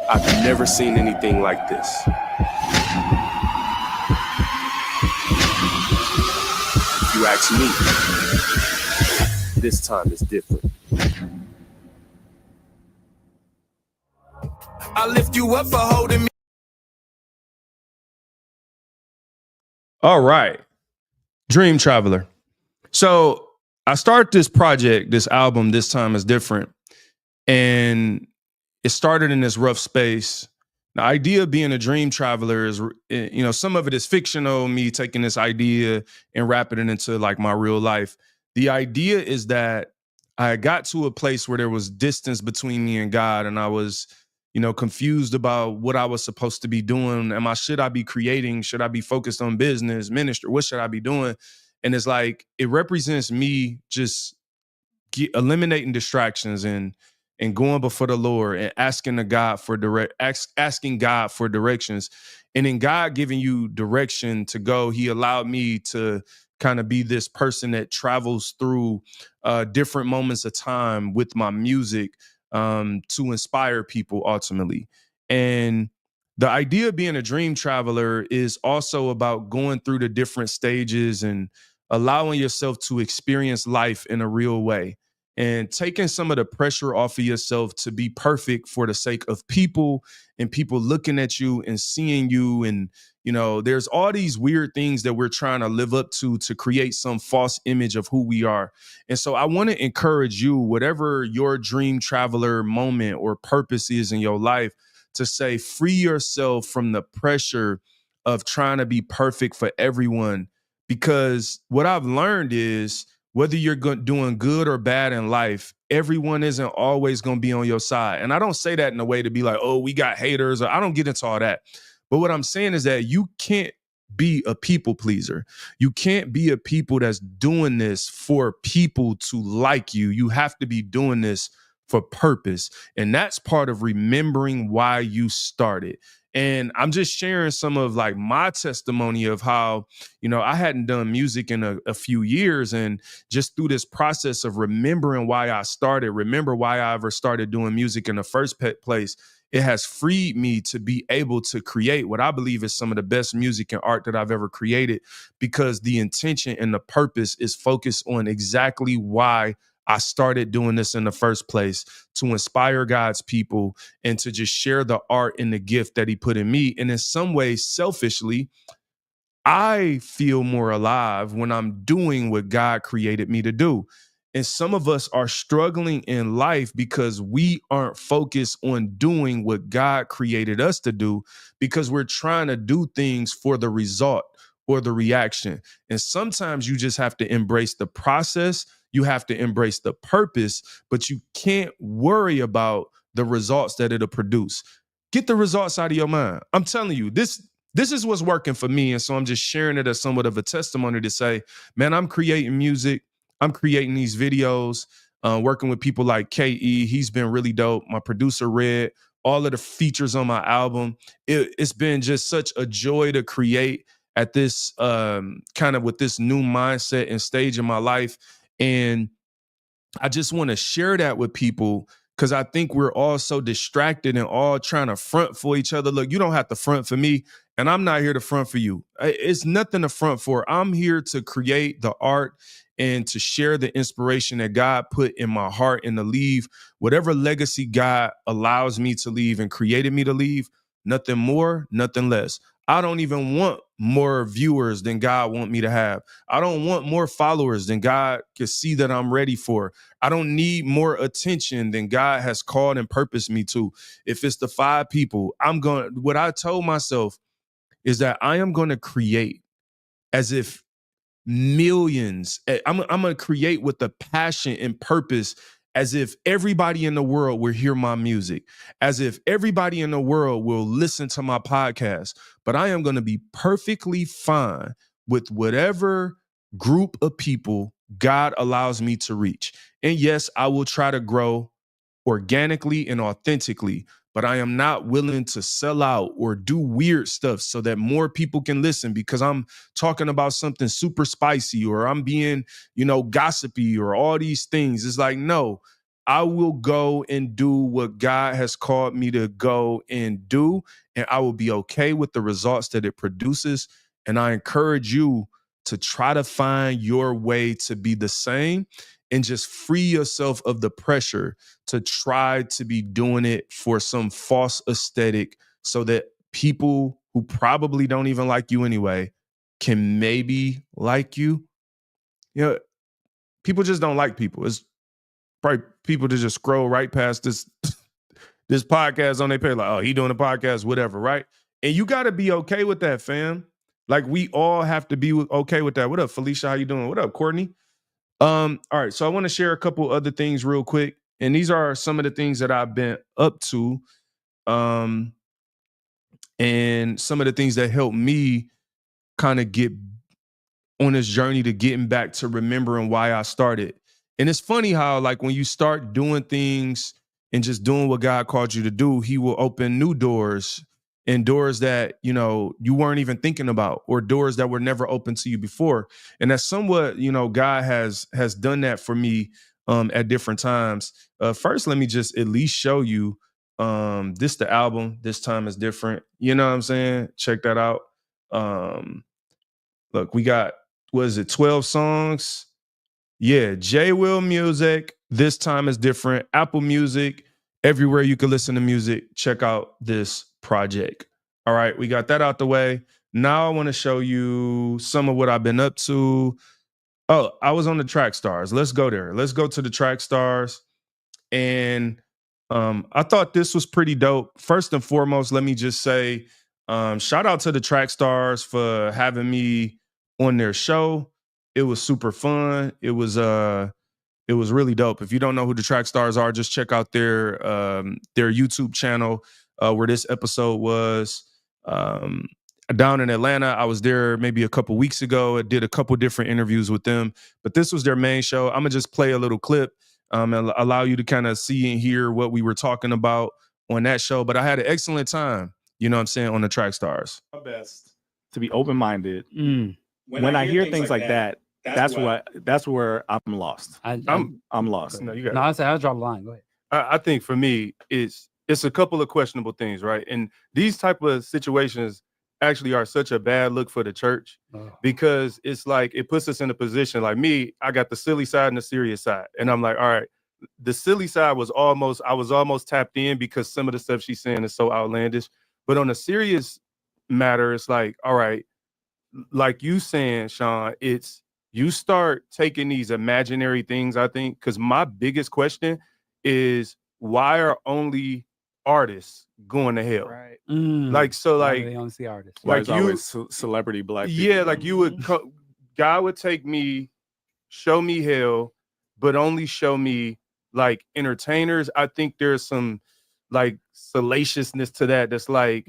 I've never seen anything like this. If you ask me, this time is different. I lift you up for holding me. All right. Dream Traveler. So I start this project, this album, This Time Is Different. And it started in this rough space. The idea of being a dream traveler is, you know, some of it is fictional, me taking this idea and wrapping it into like my real life. The idea is that I got to a place where there was distance between me and God, and I was, you know, confused about what I was supposed to be doing. Should I be creating? Should I be focused on business, ministry? What should I be doing? And it's like, it represents me just eliminating distractions and going before the Lord and asking God for directions. And in God giving you direction to go, he allowed me to kind of be this person that travels through different moments of time with my music to inspire people ultimately. And the idea of being a dream traveler is also about going through the different stages and allowing yourself to experience life in a real way and taking some of the pressure off of yourself to be perfect for the sake of people and people looking at you and seeing you. And, you know, there's all these weird things that we're trying to live up to create some false image of who we are. And so I want to encourage you, whatever your dream traveler moment or purpose is in your life, to say, free yourself from the pressure of trying to be perfect for everyone. Because what I've learned is whether you're doing good or bad in life, everyone isn't always going to be on your side. And I don't say that in a way to be like, oh, we got haters, or I don't get into all that. But what I'm saying is that you can't be a people pleaser. You can't be a people that's doing this for people to like you. You have to be doing this for purpose. And that's part of remembering why you started. And I'm just sharing some of like my testimony of how, I hadn't done music in a few years. And just through this process of remembering why I started, remember why I ever started doing music in the first place, it has freed me to be able to create what I believe is some of the best music and art that I've ever created, because the intention and the purpose is focused on exactly why I started doing this in the first place, to inspire God's people and to just share the art and the gift that he put in me. And in some ways, selfishly, I feel more alive when I'm doing what God created me to do. And some of us are struggling in life because we aren't focused on doing what God created us to do, because we're trying to do things for the result or the reaction. And sometimes you just have to embrace the process. You have to embrace the purpose, but you can't worry about the results that it'll produce. Get the results out of your mind. I'm telling you, this is what's working for me. And so I'm just sharing it as somewhat of a testimony to say, man, I'm creating music. I'm creating these videos, working with people like KE. He's been really dope. My producer, Red, all of the features on my album. It's been just such a joy to create at this kind of with this new mindset and stage in my life. And I just want to share that with people, because I think we're all so distracted and all trying to front for each other. Look, you don't have to front for me, and I'm not here to front for you. It's nothing to front for. I'm here to create the art and to share the inspiration that God put in my heart, and to leave whatever legacy God allows me to leave and created me to leave. Nothing more, nothing less. I don't even want more viewers than God want me to have. I don't want more followers than God can see that I'm ready for. I don't need more attention than God has called and purposed me to. If it's the 5 people, what I told myself is that I am going to create as if millions. I'm going to create with a passion and purpose, as if everybody in the world will hear my music, as if everybody in the world will listen to my podcast. But I am going to be perfectly fine with whatever group of people God allows me to reach. And yes, I will try to grow organically and authentically, but I am not willing to sell out or do weird stuff so that more people can listen because I'm talking about something super spicy, or I'm being, gossipy, or all these things. It's like, no, I will go and do what God has called me to go and do, and I will be okay with the results that it produces. And I encourage you to try to find your way to be the same, and just free yourself of the pressure to try to be doing it for some false aesthetic, so that people who probably don't even like you anyway can maybe like you. People just don't like people. It's probably people that just scroll right past this this podcast on their page, like, oh, he doing a podcast, whatever, right? And you got to be okay with that, fam. Like, we all have to be okay with that. What up, Felicia? How you doing? What up, Courtney? All right, so I want to share a couple other things real quick, and these are some of the things that I've been up to, and some of the things that helped me kind of get on this journey to getting back to remembering why I started. And it's funny how, like, when you start doing things and just doing what God called you to do, he will open new doors, and doors that, you weren't even thinking about, or doors that were never open to you before. And that's somewhat, God has done that for me at different times. First, let me just at least show you this, the album, This Time Is Different. You know what I'm saying? Check that out. Look, we got, 12 songs? Yeah, J Will Music, This Time Is Different, Apple Music, everywhere you can listen to music. Check out this project. All right, we got that out the way. Now I want to show you some of what I've been up to. Oh, I was on the Track Stars. Let's go there. Let's go to the Track Stars. And I thought this was pretty dope. First and foremost, let me just say, shout out to the Track Stars for having me on their show. It was super fun. It was really dope. If you don't know who the Track Stars are, just check out their YouTube channel where this episode was. Down in Atlanta, I was there maybe a couple weeks ago. I did a couple different interviews with them, but this was their main show. I'm gonna just play a little clip and allow you to kind of see and hear what we were talking about on that show. But I had an excellent time, you know what I'm saying, on the Track Stars. My best to be open-minded. When I hear things like that, that's where I'm lost. I'm lost. No, you got No, I said I'll draw the line. Go ahead. I think for me, it's a couple of questionable things, right? And these type of situations actually are such a bad look for the church because it's like it puts us in a position like me. I got the silly side and the serious side, and I'm like, all right, the silly side I was almost tapped in because some of the stuff she's saying is so outlandish. But on a serious matter, it's like, all right, like you saying, Sean, it's you start taking these imaginary things, I think, because my biggest question is why are only artists going to hell? Right. Like, so like they only see artists. like Like always celebrity black people. yeah, like you would God would take me, show me hell, but only show me like entertainers. I think there's some like salaciousness to that that's like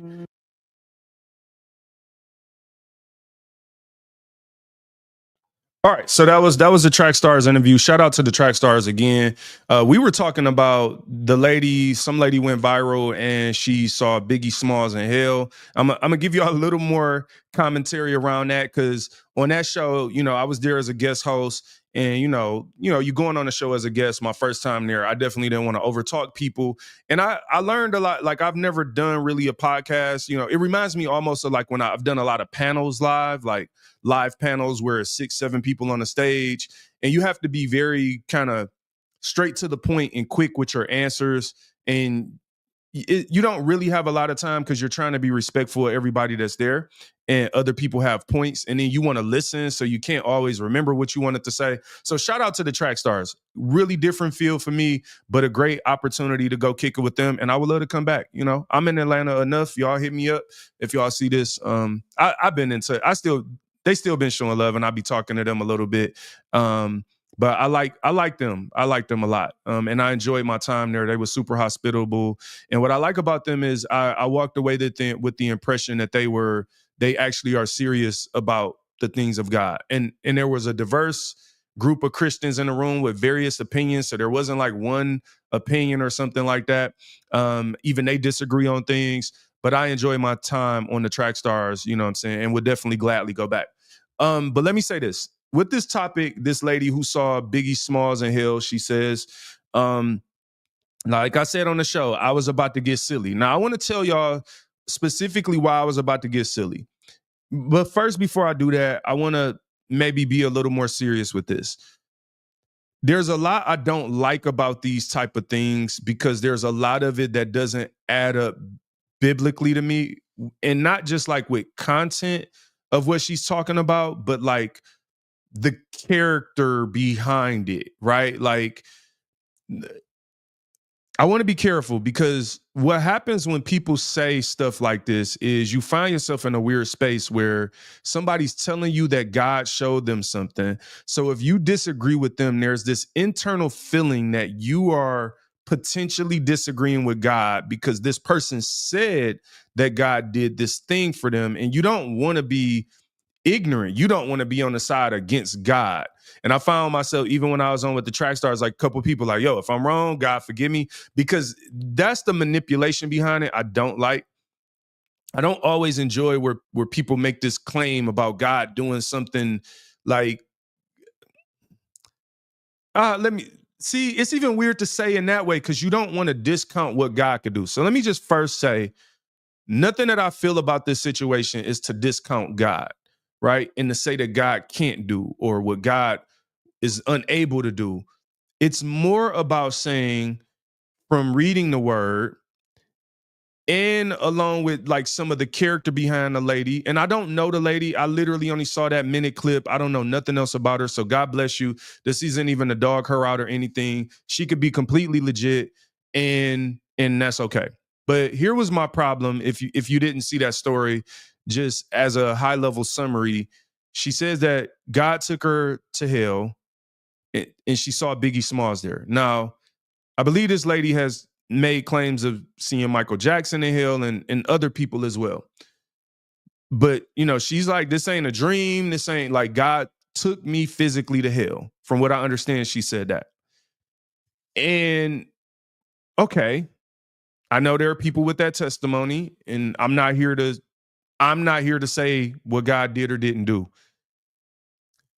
All right, so that was the Track Stars interview. Shout out to the Track Stars again. We were talking about some lady went viral and she saw Biggie Smalls in hell. I'm gonna give you all a little more commentary around that because on that show, you know, I was there as a guest host, and you going on a show as a guest. My first time there, I definitely didn't want to overtalk people, and I learned a lot. Like I've never done really a podcast. You know, it reminds me almost of like when I've done a lot of panels live, like live panels where it's 6-7 people on the stage, and you have to be very kind of straight to the point and quick with your answers, and you don't really have a lot of time because you're trying to be respectful of everybody that's there, and other people have points, and then you want to listen, so you can't always remember what you wanted to say. So shout out to the Track Stars. Really different feel for me, but a great opportunity to go kick it with them, and I would love to come back. You know, I'm in Atlanta enough. Y'all hit me up if y'all see this. I've been into. They still been showing love, and I'll be talking to them a little bit. But I like them. I like them a lot. And I enjoyed my time there. They were super hospitable. And what I like about them is I walked away with the impression that they actually are serious about the things of God. And there was a diverse group of Christians in the room with various opinions. So there wasn't like one opinion or something like that. Even they disagree on things. But I enjoy my time on the Track Stars, you know what I'm saying, and would definitely gladly go back. But let me say this. With this topic, this lady who saw Biggie Smalls in hell, she says, like I said on the show, I was about to get silly. Now, I want to tell y'all specifically why I was about to get silly. But first, before I do that, I want to maybe be a little more serious with this. There's a lot I don't like about these type of things because there's a lot of it that doesn't add up biblically to me, and not just like with content of what she's talking about, but like the character behind it, right? Like I want to be careful because what happens when people say stuff like this is you find yourself in a weird space where somebody's telling you that God showed them something. So if you disagree with them, there's this internal feeling that you are potentially disagreeing with God because this person said that God did this thing for them, and you don't want to be ignorant. You don't want to be on the side against God. And I found myself, even when I was on with the Track Stars, like a couple people like, yo, if I'm wrong, God forgive me, because that's the manipulation behind it I don't like. I don't always enjoy where people make this claim about God doing something like, let me see, it's even weird to say in that way because you don't want to discount what God could do. So let me just first say, nothing that I feel about this situation is to discount God, right? And to say that God can't do or what God is unable to do. It's more about saying from reading the word and along with like some of the character behind the lady. And I don't know the lady. I literally only saw that minute clip. I don't know nothing else about her. So God bless you. This isn't even to dog her out or anything. She could be completely legit, and that's okay. But here was my problem. If you didn't see that story, just as a high level summary, she says that God took her to hell and she saw Biggie Smalls there. Now, I believe this lady has made claims of seeing Michael Jackson in hell and other people as well. But, you know, she's like, this ain't a dream. This ain't like God took me physically to hell. From what I understand, she said that. And okay, I know there are people with that testimony, and I'm not here to say what God did or didn't do.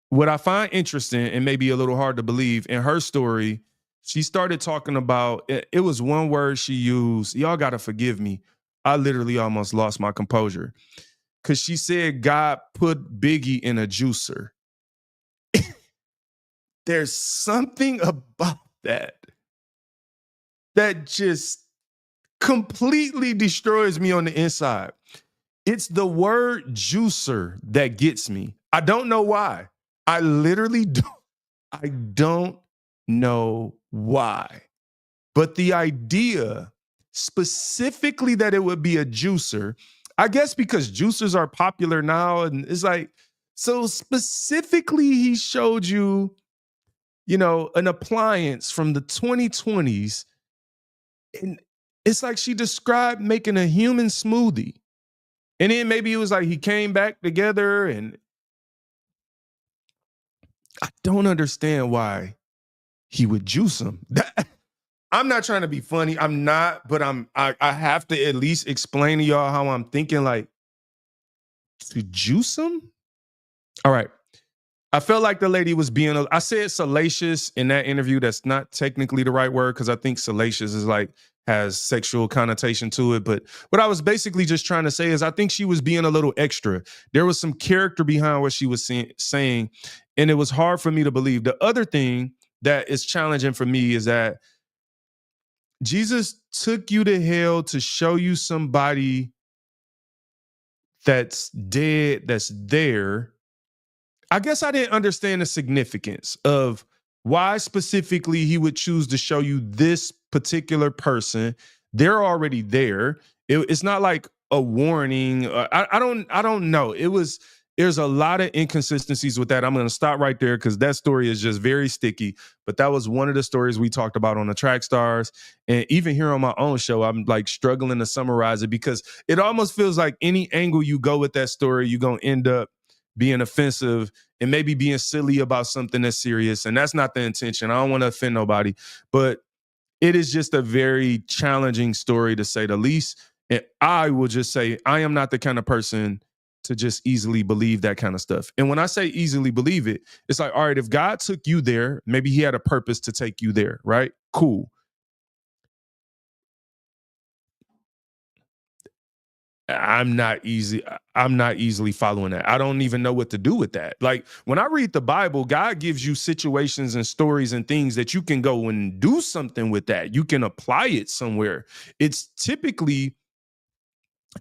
What I find interesting and maybe a little hard to believe in her story, she started talking about, it was one word she used. Y'all got to forgive me. I literally almost lost my composure. Because she said God put Biggie in a juicer. There's something about that just completely destroys me on the inside. It's the word juicer that gets me. I don't know why. I don't know why. But the idea specifically that it would be a juicer, I guess because juicers are popular now, and it's like, so specifically he showed you, you know, an appliance from the 2020s, and it's like she described making a human smoothie. And then maybe it was like he came back together, and I don't understand why he would juice him. I'm not trying to be funny. I'm not, but I have to at least explain to y'all how I'm thinking, like, to juice him? All right. I felt like the lady was being, I said salacious in that interview. That's not technically the right word because I think salacious is like, has sexual connotation to it. But what I was basically just trying to say is I think she was being a little extra. There was some character behind what she was saying, and it was hard for me to believe. The other thing that is challenging for me is that Jesus took you to hell to show you somebody that's dead, that's there. I guess I didn't understand the significance of why specifically he would choose to show you this particular person. They're already there. It's not like a warning. I don't know. There's a lot of inconsistencies with that. I'm going to stop right there because that story is just very sticky. But that was one of the stories we talked about on the Track Stars. And even here on my own show, I'm like struggling to summarize it because it almost feels like any angle you go with that story, you're going to end up being offensive and maybe being silly about something that's serious. And that's not the intention. I don't want to offend nobody, but it is just a very challenging story to say the least. And I will just say, I am not the kind of person to just easily believe that kind of stuff. And when I say easily believe it, it's like, all right, if God took you there, maybe he had a purpose to take you there, right? Cool. I'm not easily following that. I don't even know what to do with that. Like when I read the Bible, God gives you situations and stories and things that you can go and do something with that. You can apply it somewhere. It's typically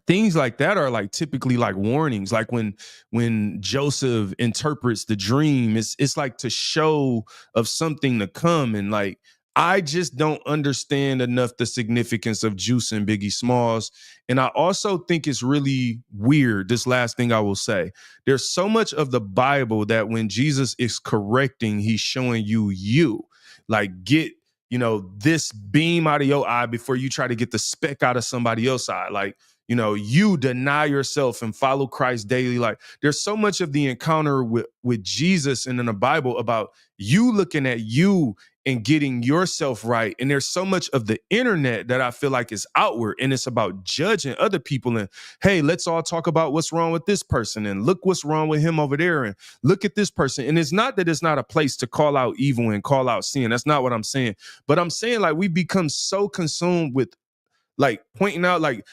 things like that are like typically like warnings. Like when Joseph interprets the dream, it's like to show of something to come. And like, I just don't understand enough the significance of Juice and Biggie Smalls. And I also think it's really weird. This last thing I will say, there's so much of the Bible that when Jesus is correcting, he's showing you like get, you know, this beam out of your eye before you try to get the speck out of somebody else's eye. Like, you know, you deny yourself and follow Christ daily. Like there's so much of the encounter with Jesus and in the Bible about you looking at you and getting yourself right. And there's so much of the internet that I feel like is outward and it's about judging other people and, hey, let's all talk about what's wrong with this person and look what's wrong with him over there and look at this person. And it's not that it's not a place to call out evil and call out sin. That's not what I'm saying. But I'm saying like we become so consumed with like pointing out, like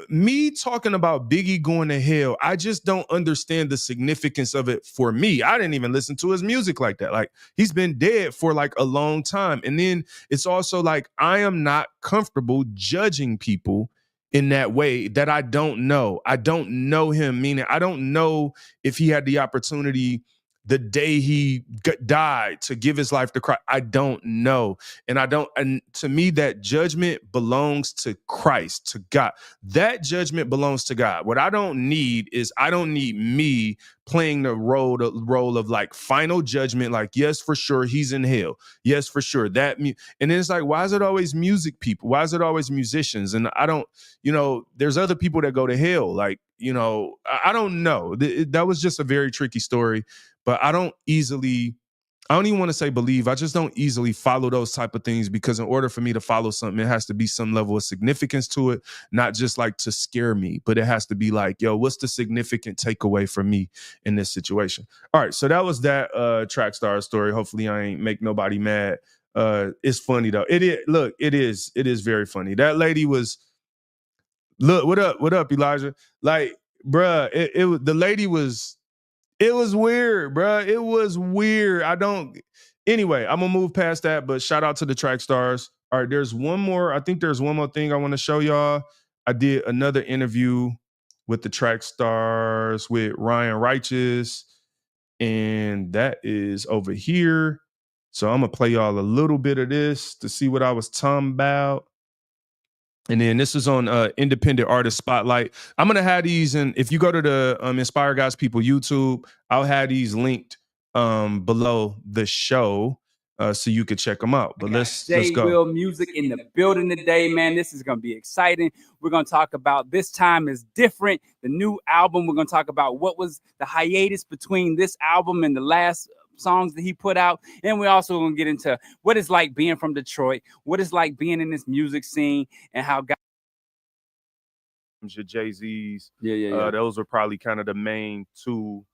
me talking about Biggie going to hell, I just don't understand the significance of it for me. I didn't even listen to his music like that. Like he's been dead for like a long time. And then it's also like, I am not comfortable judging people in that way that I don't know. I don't know him, meaning I don't know if he had the opportunity the day he died to give his life to Christ. I don't know. And to me, that judgment belongs to Christ, to God. That judgment belongs to God. What I don't need is, I don't need me playing the role of like final judgment. Like, yes, for sure, he's in hell. Yes, for sure. And then it's like, why is it always music people? Why is it always musicians? And I don't, there's other people that go to hell. Like, I don't know. That was just a very tricky story. But I don't even want to say believe. I just don't easily follow those type of things, because in order for me to follow something, it has to be some level of significance to it, not just like to scare me, but it has to be like, yo, what's the significant takeaway for me in this situation? All right, so that was that track star story. Hopefully I ain't make nobody mad. It's funny though. It is very funny. That lady was, look, what up, Elijah? Like, bruh, it was weird, bruh. It was weird. Anyway, I'm gonna move past that, but shout out to the track stars. All right, there's one more thing I want to show y'all. I did another interview with the track stars with Ryan Righteous, and that is over here. So I'm gonna play y'all a little bit of this to see what I was talking about. And then this is on Independent Artist Spotlight. I'm going to have these, and if you go to the Inspire God's People YouTube, I'll have these linked below the show so you can check them out. But let's go. Will Music in the building today, man. This is going to be exciting. We're going to talk about This Time Is Different, the new album. We're going to talk about what was the hiatus between this album and the last songs that he put out, and we're also going to get into what it's like being from Detroit, what it's like being in this music scene, and how God. Your Jay-Z's, yeah. Those were probably kind of the main two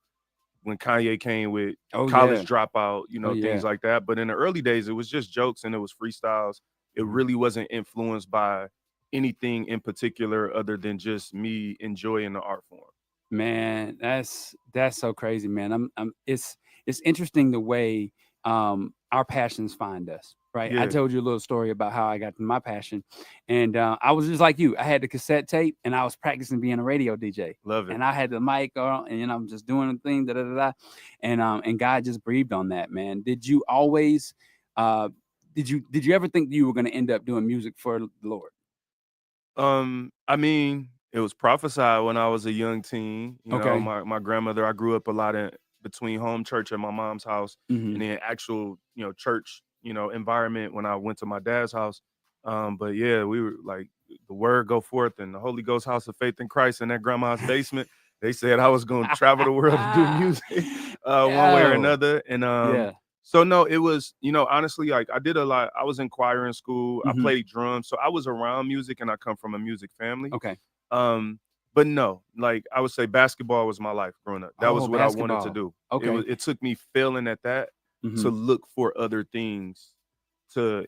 when Kanye came with College Dropout, things like that. But in the early days, it was just jokes and it was freestyles. It really wasn't influenced by anything in particular other than just me enjoying the art form. Man, that's so crazy, man. It's interesting the way our passions find us, right? Yeah. I told you a little story about how I got to my passion, and I was just like you. I had the cassette tape, and I was practicing being a radio DJ. Love it. And I had the mic on, and I'm just doing the thing, and God just breathed on that, man. Did you always, did you ever think you were going to end up doing music for the Lord? I mean, it was prophesied when I was a young teen. You know, my grandmother, I grew up a lot between home church at my mom's house and then actual, church, environment when I went to my dad's house. But yeah, we were like, the word go forth and the Holy Ghost House of Faith in Christ in that grandma's basement. They said I was going to travel the world to do music one way or another. And so no, it was, honestly, like I did a lot. I was in choir in school. I played drums. So I was around music and I come from a music family. Okay. But no, like I would say basketball was my life growing up. That was what I wanted to do. Okay. It took me failing at that to look for other things to,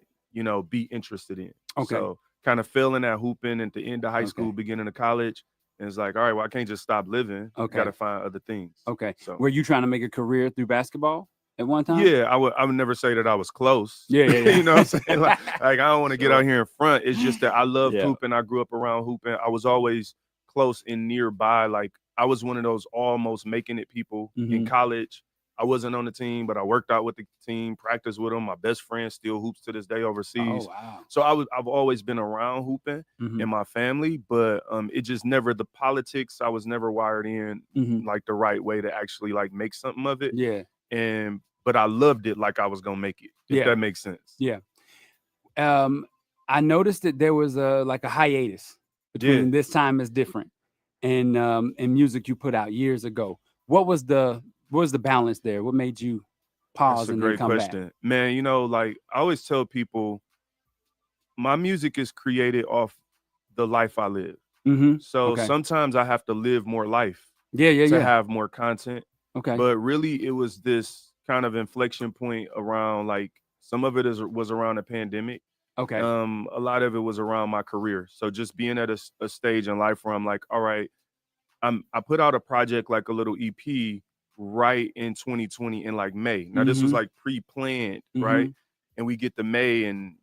be interested in. Okay. So kind of failing at hooping at the end of high school, beginning of college. And it's like, all right, well, I can't just stop living. Okay. Got to find other things. Okay. So were you trying to make a career through basketball at one time? Yeah, I would never say that I was close. Yeah. You know what I'm saying? Like I don't want to get out here in front. It's just that I love hooping. I grew up around hooping. I was always close and nearby. Like I was one of those almost making it people in college. I wasn't on the team, but I worked out with the team, practiced with them. My best friend still hoops to this day overseas. Oh, wow. So I've always been around hooping in my family, but it just never, the politics, I was never wired in like the right way to actually like make something of it. Yeah. But I loved it like I was gonna make it, if that makes sense. Yeah. I noticed that there was a hiatus between This Time Is Different and music you put out years ago. What was the balance there? What made you pause and then come back? That's a great question. Man, like I always tell people, my music is created off the life I live. So sometimes I have to live more life to have more content. Okay. But really it was this kind of inflection point around, like, some of it was around the pandemic. Okay. A lot of it was around my career. So just being at a stage in life where I'm like, all right, I put out a project, like a little EP right in 2020 in like May. Now this was like pre-planned, right? And we get to May and,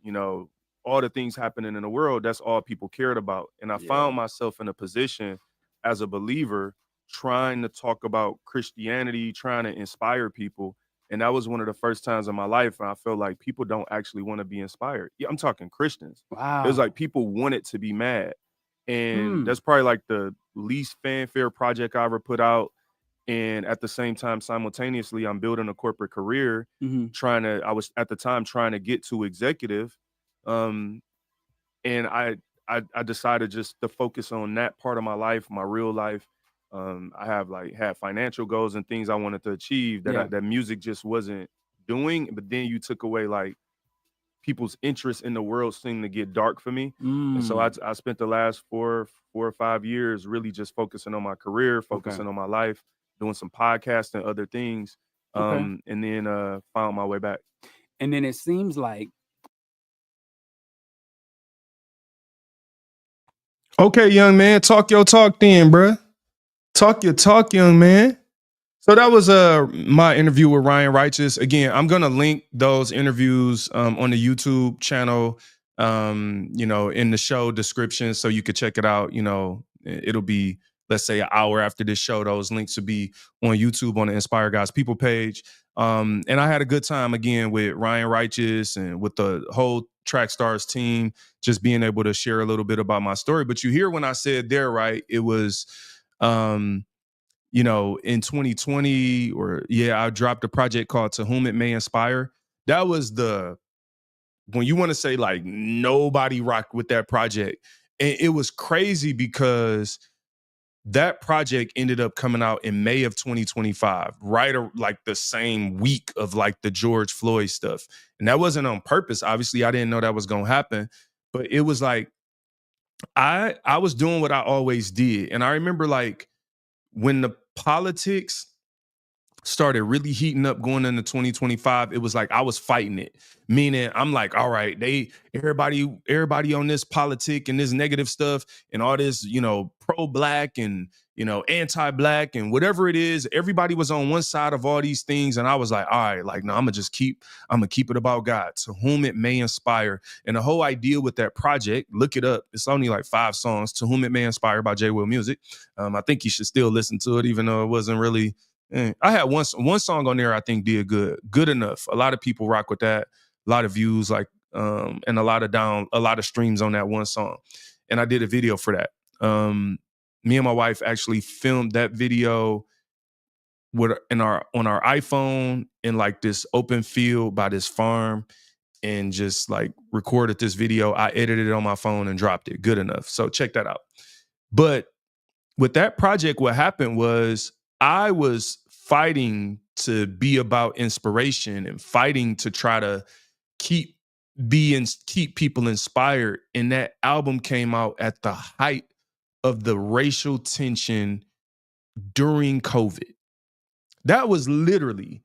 all the things happening in the world, that's all people cared about. And I found myself in a position as a believer trying to talk about Christianity, trying to inspire people. And that was one of the first times in my life and I felt like people don't actually want to be inspired. Yeah, I'm talking Christians. Wow. It was like people wanted to be mad. And Hmm. that's probably like the least fanfare project I ever put out. And at the same time, simultaneously, I'm building a corporate career, Mhm. I was at the time trying to get to executive. Um, and I decided just to focus on that part of my life, my real life. I have had financial goals and things I wanted to achieve that Yeah. that music just wasn't doing. But then you took away like people's interest in the world seemed to get dark for me. And so Mm. I spent the last 4 or 5 years really just focusing on my career, Okay. focusing on my life, doing some podcasts and other things. Okay. And then found my way back. And then it seems like Okay, young man, talk your talk then, bruh. Talk your talk, young man. So that was my interview with Ryan Righteous. Again, I'm gonna link those interviews on the YouTube channel, in the show description, so you could check it out. It'll be, let's say, an hour after this show. Those links will be on YouTube on the Inspire God's People page. And I had a good time again with Ryan Righteous and with the whole Track Stars team, just being able to share a little bit about my story. But you hear when I said there, right? It was in 2020 I dropped a project called To Whom It May Inspire. That was when you want to say like nobody rocked with that project. And it was crazy because that project ended up coming out in May of 2025, right? Or like the same week of like the George Floyd stuff. And that wasn't on purpose. Obviously, I didn't know that was going to happen, but it was like, I was doing what I always did. And I remember like when the politics started really heating up going into 2025, it was like I was fighting it. Meaning I'm like, all right, everybody on this politic and this negative stuff and all this, pro-black and anti-black and whatever it is, everybody was on one side of all these things. And I was like, all right, like, no, I'm gonna keep it about God, to whom it may inspire. And the whole idea with that project, look it up. It's only like 5 songs, To Whom It May Inspire by J. Will Music. I think you should still listen to it, even though it wasn't really. I had one song on there I think did good enough. A lot of people rock with that, a lot of views, and a lot of streams on that one song. And I did a video for that. Me and my wife actually filmed that video on our iPhone in like this open field by this farm, and just like recorded this video. I edited it on my phone and dropped it. Good enough. So check that out. But with that project, what happened was I was fighting to be about inspiration and fighting to try to keep people inspired. And that album came out at the height of the racial tension during COVID. That was literally,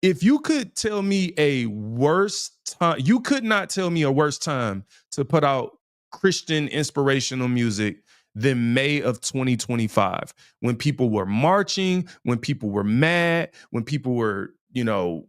if you could tell me a worse time, you could not tell me a worse time to put out Christian inspirational music than May of 2025, when people were marching, when people were mad, when people were,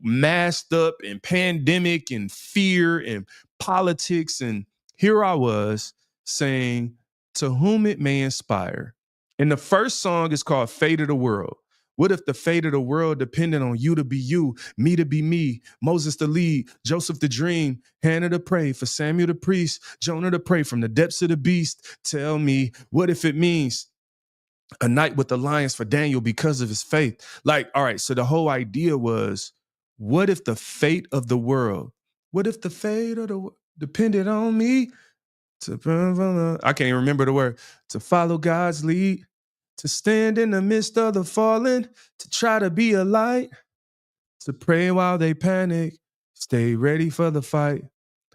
masked up in pandemic and fear and politics. And here I was saying, To Whom It May Inspire. And the first song is called Fate of the World. What if the fate of the world depended on you to be you, me to be me, Moses to lead, Joseph to dream, Hannah to pray, for Samuel to priest, Jonah to pray from the depths of the beast? Tell me, what if it means a night with the lions for Daniel because of his faith? Like, all right, so the whole idea was, what if the fate of the world, what if the fate of the world depended on me? I can't even remember the word. To follow God's lead, to stand in the midst of the fallen, to try to be a light, to pray while they panic, stay ready for the fight.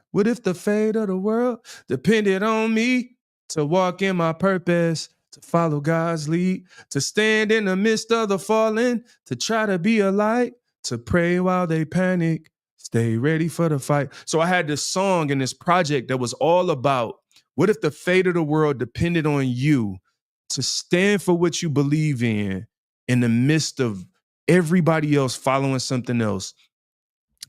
What if the fate of the world depended on me, to walk in my purpose, to follow God's lead, to stand in the midst of the fallen, to try to be a light, to pray while they panic, stay ready for the fight. So I had this song in this project that was all about, what if the fate of the world depended on you to stand for what you believe in the midst of everybody else following something else?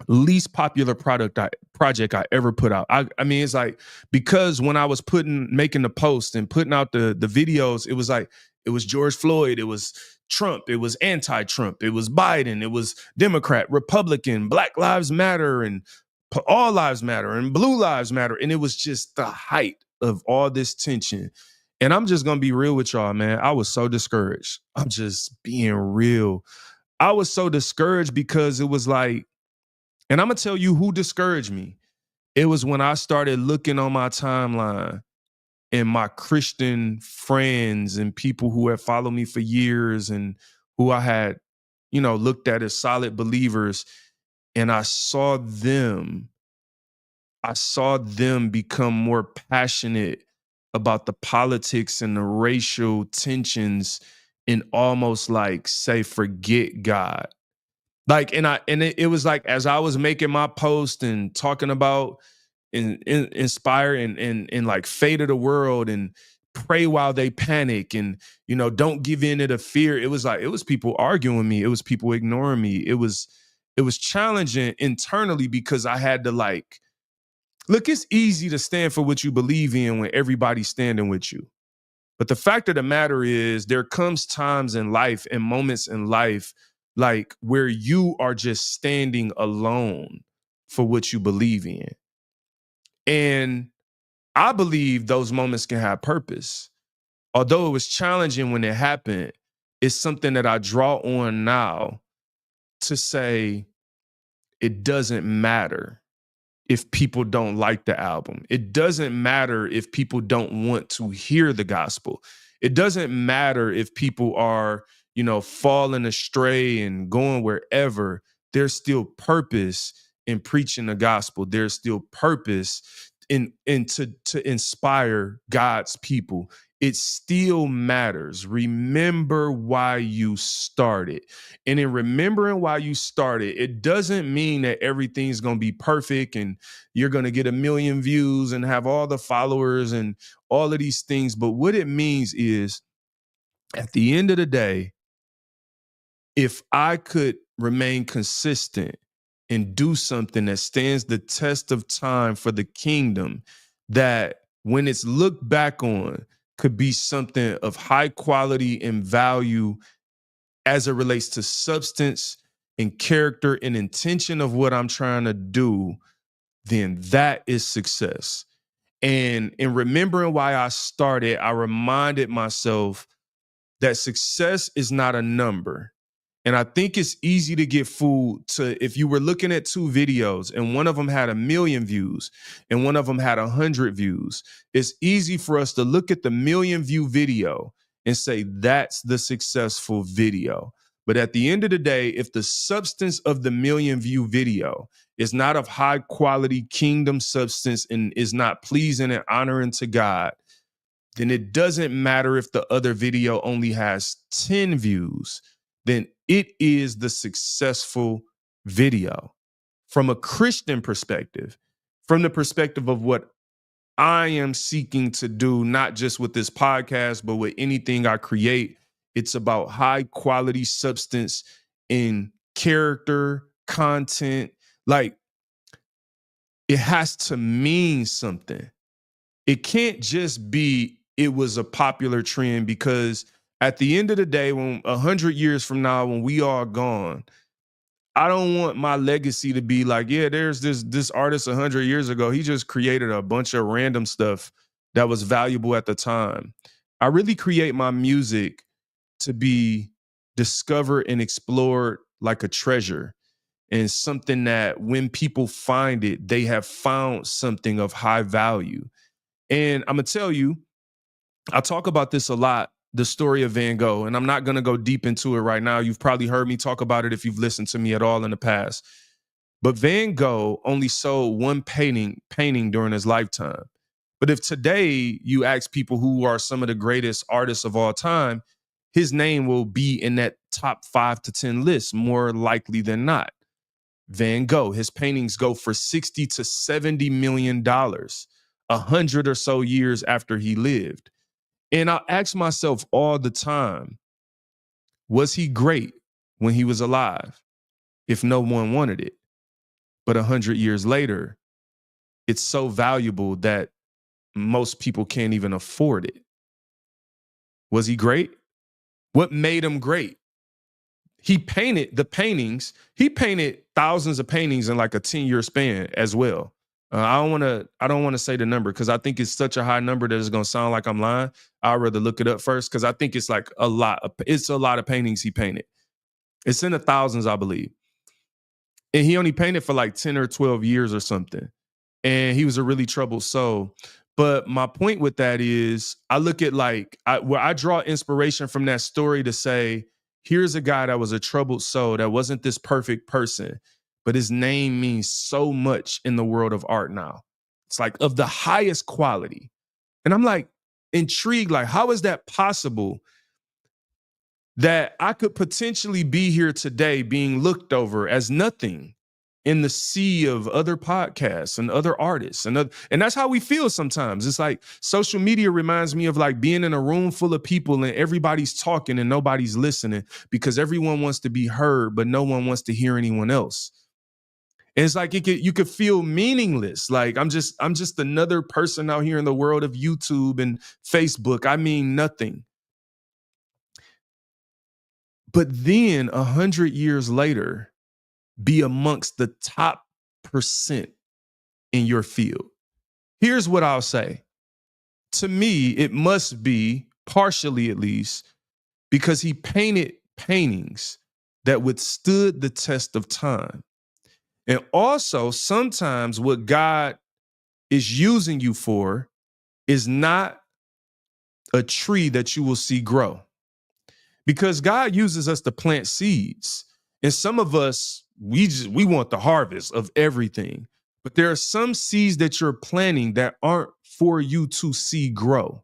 least popular project I ever put out. I mean, it's like, because when I was making the post and putting out the videos, it was like, it was George Floyd, it was Trump, it was anti-Trump, it was Biden, it was Democrat, Republican, Black Lives Matter, and all lives matter, and blue lives matter. And it was just the height of all this tension. And I'm just gonna be real with y'all, man. I was so discouraged. I'm just being real. I was so discouraged because it was like, and I'm gonna tell you who discouraged me. It was when I started looking on my timeline and my Christian friends and people who had followed me for years and who I had, looked at as solid believers. And I saw them become more passionate about the politics and the racial tensions and almost like say, forget God. Like, it was like, as I was making my post and talking about inspire and like fate of the world and pray while they panic and, don't give in to the fear. It was like, it was people arguing with me. It was people ignoring me. It was challenging internally because I had to like, look, it's easy to stand for what you believe in when everybody's standing with you. But the fact of the matter is, there comes times in life and moments in life like where you are just standing alone for what you believe in. And I believe those moments can have purpose. Although it was challenging when it happened, it's something that I draw on now to say it doesn't matter if people don't like the album. It doesn't matter if people don't want to hear the gospel. It doesn't matter if people are, falling astray and going wherever. There's still purpose in preaching the gospel. There's still purpose in to inspire God's people. It still matters. Remember why you started. And in remembering why you started, it doesn't mean that everything's going to be perfect and you're going to get 1 million views and have all the followers and all of these things. But what it means is, at the end of the day, if I could remain consistent and do something that stands the test of time for the kingdom, that when it's looked back on, could be something of high quality and value as it relates to substance and character and intention of what I'm trying to do, then that is success. And in remembering why I started, I reminded myself that success is not a number. And I think it's easy to get fooled to, if you were looking at 2 videos and one of them had 1 million views and one of them had 100 views, it's easy for us to look at the 1 million view video and say that's the successful video. But at the end of the day, if the substance of the 1 million view video is not of high quality kingdom substance and is not pleasing and honoring to God, then it doesn't matter if the other video only has 10 views. Then it is the successful video. From a Christian perspective, from the perspective of what I am seeking to do, not just with this podcast, but with anything I create, it's about high quality substance in character, content. Like, it has to mean something. It can't just be, it was a popular trend, because at the end of the day, when 100 years from now, when we are gone, I don't want my legacy to be like, yeah, there's this artist 100 years ago. He just created a bunch of random stuff that was valuable at the time. I really create my music to be discovered and explored like a treasure, and something that when people find it, they have found something of high value. And I'm going to tell you, I talk about this a lot, the story of Van Gogh, and I'm not going to go deep into it right now. You've probably heard me talk about it if you've listened to me at all in the past. But Van Gogh only sold 1 painting during his lifetime. But if today you ask people who are some of the greatest artists of all time, his name will be in that top 5 to 10 list, more likely than not. Van Gogh, his paintings go for $60 to $70 million, 100 or so years after he lived. And I ask myself all the time, was he great when he was alive if no one wanted it? but 100 years later, it's so valuable that most people can't even afford it. Was he great? What made him great? He painted the paintings. He painted thousands of paintings in like a 10-year span as well. I don't want to say the number because I think it's such a high number that it's going to sound like I'm lying. I'd rather look it up first because I think it's like a lot of paintings he painted. It's in the thousands, I believe. And he only painted for like 10 or 12 years or something. And he was a really troubled soul. But my point with that is I look at where I draw inspiration from that story to say, here's a guy that was a troubled soul, that wasn't this perfect person, but his name means so much in the world of art now. It's like of the highest quality. And I'm like intrigued, like, how is that possible that I could potentially be here today being looked over as nothing in the sea of other podcasts and other artists. And that's how we feel sometimes. It's like social media reminds me of like being in a room full of people and everybody's talking and nobody's listening because everyone wants to be heard, but no one wants to hear anyone else. And it's like you could feel meaningless. Like I'm just another person out here in the world of YouTube and Facebook. I mean nothing. But then 100 years later, be amongst the top % in your field. Here's what I'll say. To me, it must be, partially at least, because he painted paintings that withstood the test of time. And also, sometimes what God is using you for is not a tree that you will see grow. Because God uses us to plant seeds. And some of us, we want the harvest of everything. But there are some seeds that you're planting that aren't for you to see grow.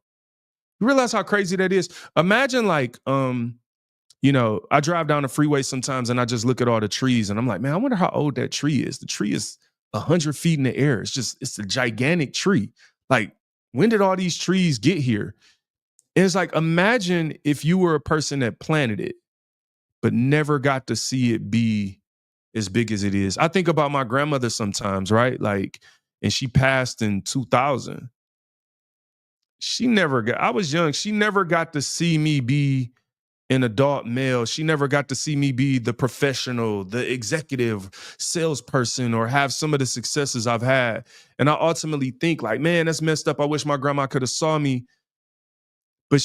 You realize how crazy that is? Imagine like, I drive down the freeway sometimes and I just look at all the trees and I'm like, man, I wonder how old that tree is. The tree is 100 feet in the air. It's a gigantic tree. Like, when did all these trees get here? And it's like, imagine if you were a person that planted it, but never got to see it be as big as it is. I think about my grandmother sometimes, right? Like, and she passed in 2000. I was young. She never got to see me be an adult male. She never got to see me be the professional, the executive salesperson, or have some of the successes I've had. And I ultimately think like, man, that's messed up. I wish my grandma could have saw me. But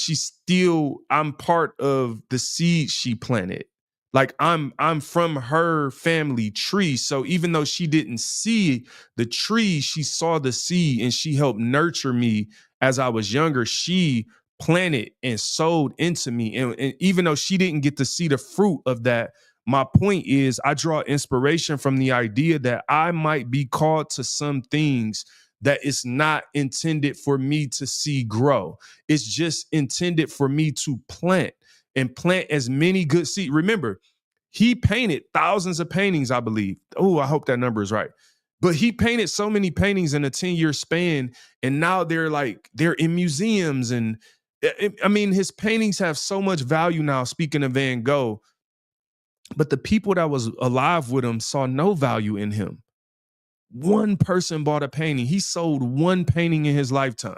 I'm part of the seed she planted. Like I'm from her family tree. So even though she didn't see the tree, she saw the seed and she helped nurture me as I was younger. She planted and sowed into me. And even though she didn't get to see the fruit of that, my point is I draw inspiration from the idea that I might be called to some things that it's not intended for me to see grow. It's just intended for me to plant and plant as many good seeds. Remember, he painted thousands of paintings, I believe. Oh, I hope that number is right. But he painted so many paintings in a 10-year span, and now they're in museums. And I mean, his paintings have so much value now, speaking of Van Gogh. But the people that was alive with him saw no value in him. One person bought a painting. He sold one painting in his lifetime.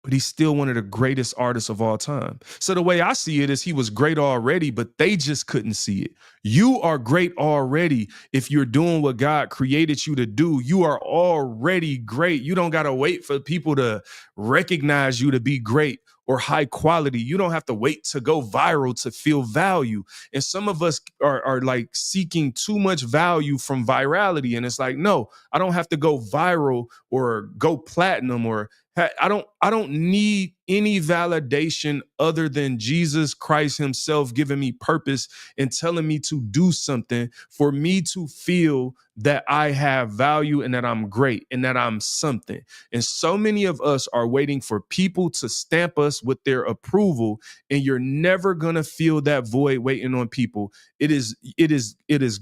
But he's still one of the greatest artists of all time. So the way I see it is he was great already, but they just couldn't see it. You are great already if you're doing what God created you to do. You are already great. You don't got to wait for people to recognize you to be great or high quality. You don't have to wait to go viral to feel value. And some of us are like seeking too much value from virality. And it's like, no, I don't have to go viral or go platinum, or I don't need any validation other than Jesus Christ himself giving me purpose and telling me to do something for me to feel that I have value and that I'm great and that I'm something. And so many of us are waiting for people to stamp us with their approval, and you're never going to feel that void waiting on people. It is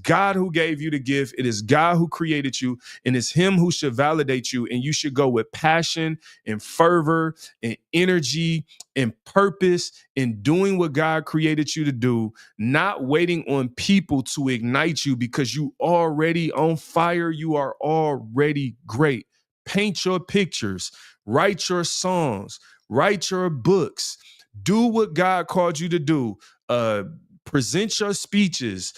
God who gave you the gift. It is God who created you, and it's him who should validate you. And you should go with passion and fervor and energy energy and purpose in doing what God created you to do, not waiting on people to ignite you because you already on fire. You are already great. Paint your pictures, write your songs, write your books, do what God called you to do. Present your speeches.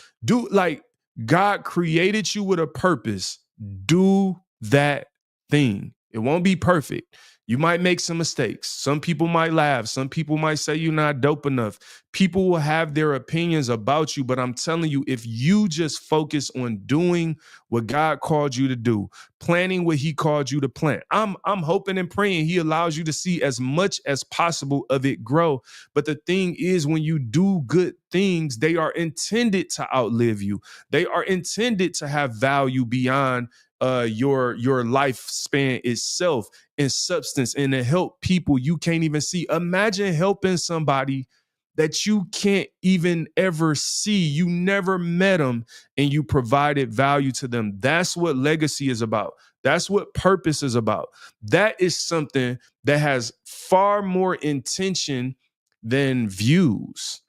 God created you with a purpose. Do that thing. It won't be perfect. You might make some mistakes. Some people might laugh. Some people might say you're not dope enough. People will have their opinions about you, but I'm telling you, if you just focus on doing what God called you to do, planning what he called you to plant, I'm hoping and praying he allows you to see as much as possible of it grow. But the thing is, when you do good things, they are intended to outlive you. They are intended to have value beyond your lifespan itself in substance, and to help people you can't even see. Imagine helping somebody that you can't even ever see. You never met them and you provided value to them. That's what legacy is about. That's what purpose is about. That is something that has far more intention than views,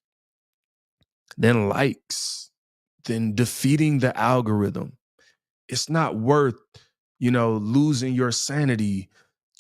than likes, than defeating the algorithm. It's not worth, losing your sanity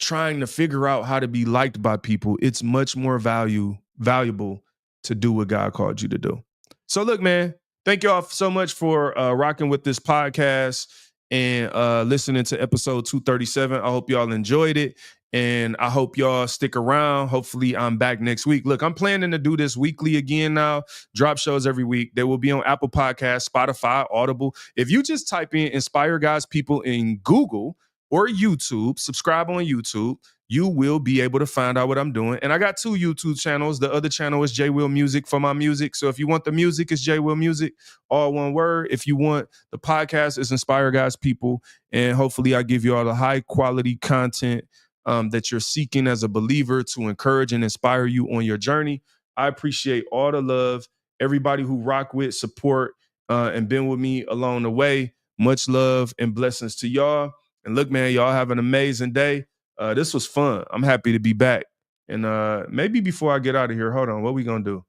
trying to figure out how to be liked by people. It's much more valuable to do what God called you to do. So look, man, thank y'all so much for rocking with this podcast and listening to episode 237. I hope y'all enjoyed it. And I hope y'all stick around. Hopefully I'm back next week. Look, I'm planning to do this weekly again now. Drop shows every week. They will be on Apple Podcasts, Spotify, Audible. If you just type in Inspire God's People in Google or YouTube, subscribe on YouTube, you will be able to find out what I'm doing. And I got 2 YouTube channels. The other channel is J Will Music for my music. So if you want the music, it's J Will Music, all one word. If you want the podcast, it's Inspire God's People. And hopefully I give you all the high quality content that you're seeking as a believer to encourage and inspire you on your journey. I appreciate all the love, everybody who rock with, support, and been with me along the way. Much love and blessings to y'all. And look, man, y'all have an amazing day. This was fun. I'm happy to be back. And maybe before I get out of here, hold on, what we gonna do?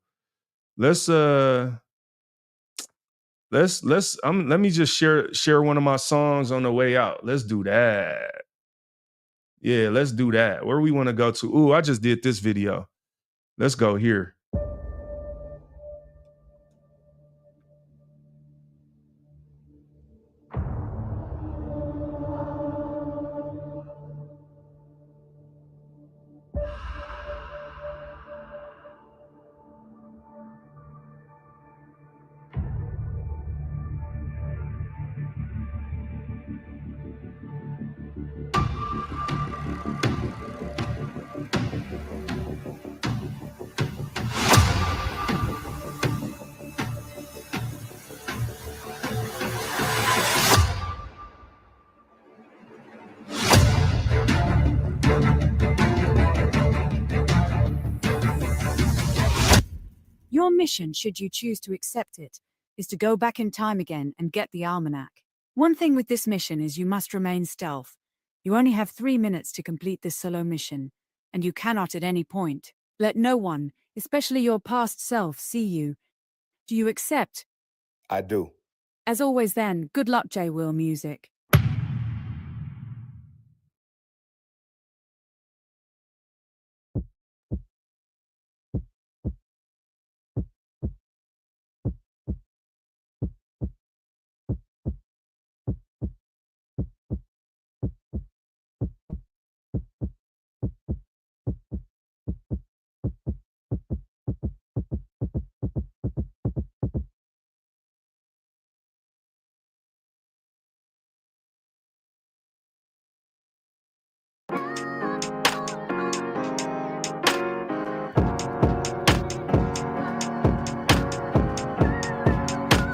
Let me just share one of my songs on the way out. Let's do that. Yeah, let's do that. Where we want to go to? Ooh, I just did this video. Let's go here. Your mission, should you choose to accept it, is to go back in time again and get the almanac. One thing with this mission is you must remain stealth. You only have 3 minutes to complete this solo mission, and you cannot at any point let no one, especially your past self, see you. Do you accept? I do. As always then, good luck, J Will Music.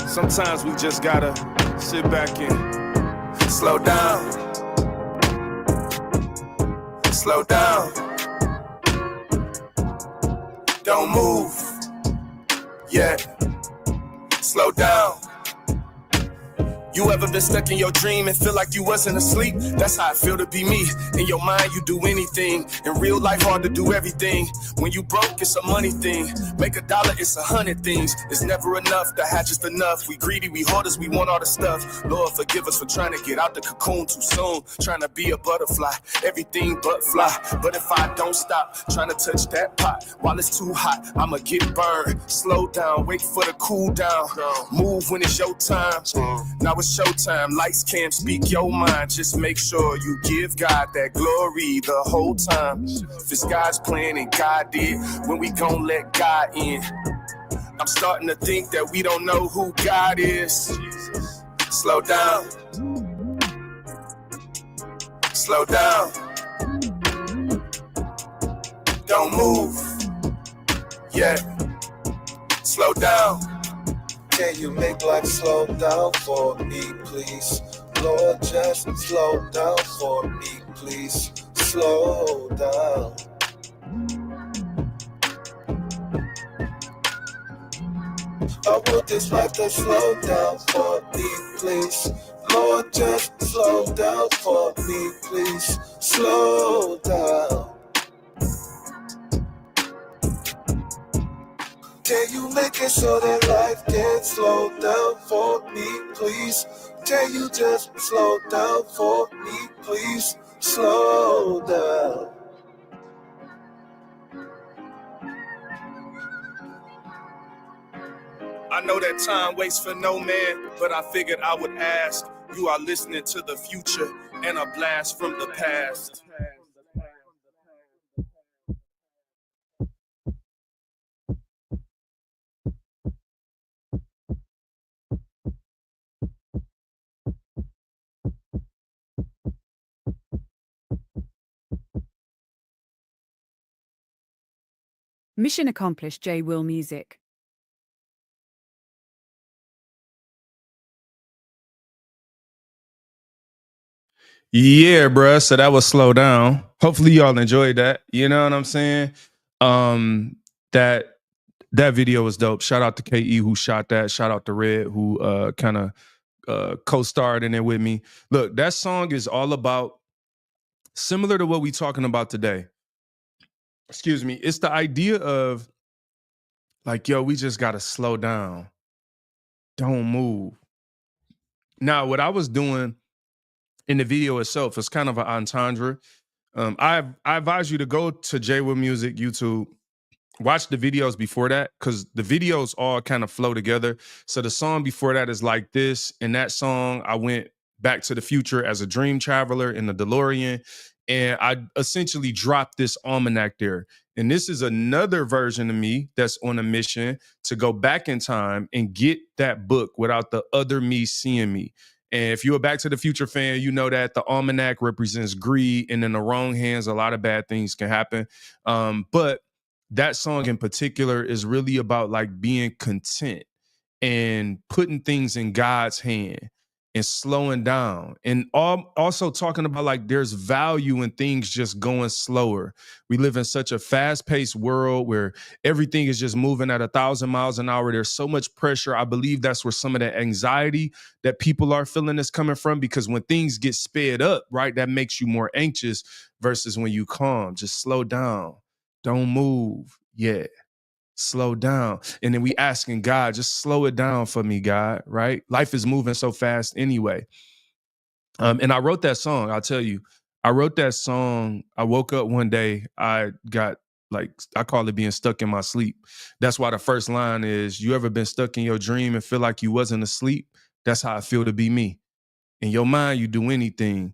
Sometimes we just gotta sit back and slow down. Slow down. Don't move yet. Slow down. You ever been stuck in your dream and feel like you wasn't asleep? That's how I feel to be me. In your mind, you do anything. In real life, hard to do everything. When you broke, it's a money thing. Make a dollar, it's 100 things. It's never enough to have just enough. We greedy, we hoarders, we want all the stuff. Lord, forgive us for trying to get out the cocoon too soon. Trying to be a butterfly, everything but fly. But if I don't stop trying to touch that pot while it's too hot, I'ma get burned. Slow down, wait for the cool down. Move when it's your time. Now it's showtime. Lights can't speak your mind. Just make sure you give God that glory the whole time. If it's God's plan and God did, when we gon' let God in? I'm starting to think that we don't know who God is. Slow down. Slow down. Don't move. Yeah. Slow down. Can you make life slow down for me, please? Lord, just slow down for me, please. Slow down. I want this life to slow down for me, please. Lord, just slow down for me, please. Slow down. Can you make it so that life can slow down for me, please? Can you just slow down for me, please? Slow down. I know that time waits for no man, but I figured I would ask. You are listening to the future and a blast from the past. Mission accomplished, J. Will Music. Yeah, bruh. So that was Slow Down. Hopefully y'all enjoyed that. You know what I'm saying? That video was dope. Shout out to KE who shot that. Shout out to Red who kind of co-starred in it with me. Look, that song is all about similar to what we talking about today. Excuse me. It's the idea of like, yo, we just gotta slow down. Don't move. Now, what I was doing in the video itself is kind of an entendre. I advise you to go to J Will Music YouTube, watch the videos before that, because the videos all kind of flow together. So the song before that is like this. In that song, I went back to the future as a dream traveler in the DeLorean, and I essentially dropped this almanac there. And this is another version of me that's on a mission to go back in time and get that book without the other me seeing me. And if you're a Back to the Future fan, you know that the almanac represents greed, and in the wrong hands, a lot of bad things can happen. But that song in particular is really about like being content and putting things in God's hand and slowing down, and also talking about like there's value in things just going slower. We live in such a fast-paced world where everything is just moving at 1,000 miles an hour. There's so much pressure. I believe that's where some of the anxiety that people are feeling is coming from, because when things get sped up, right, that makes you more anxious versus when you calm. Just slow down. Don't move. Yeah. Slow down. And then we asking God, just slow it down for me, God, right? Life is moving so fast anyway. And I wrote that song, I'll tell you. I wrote that song. I woke up one day, I got like, I call it being stuck in my sleep. That's why the first line is, you ever been stuck in your dream and feel like you wasn't asleep? That's how I feel to be me. In your mind, you do anything.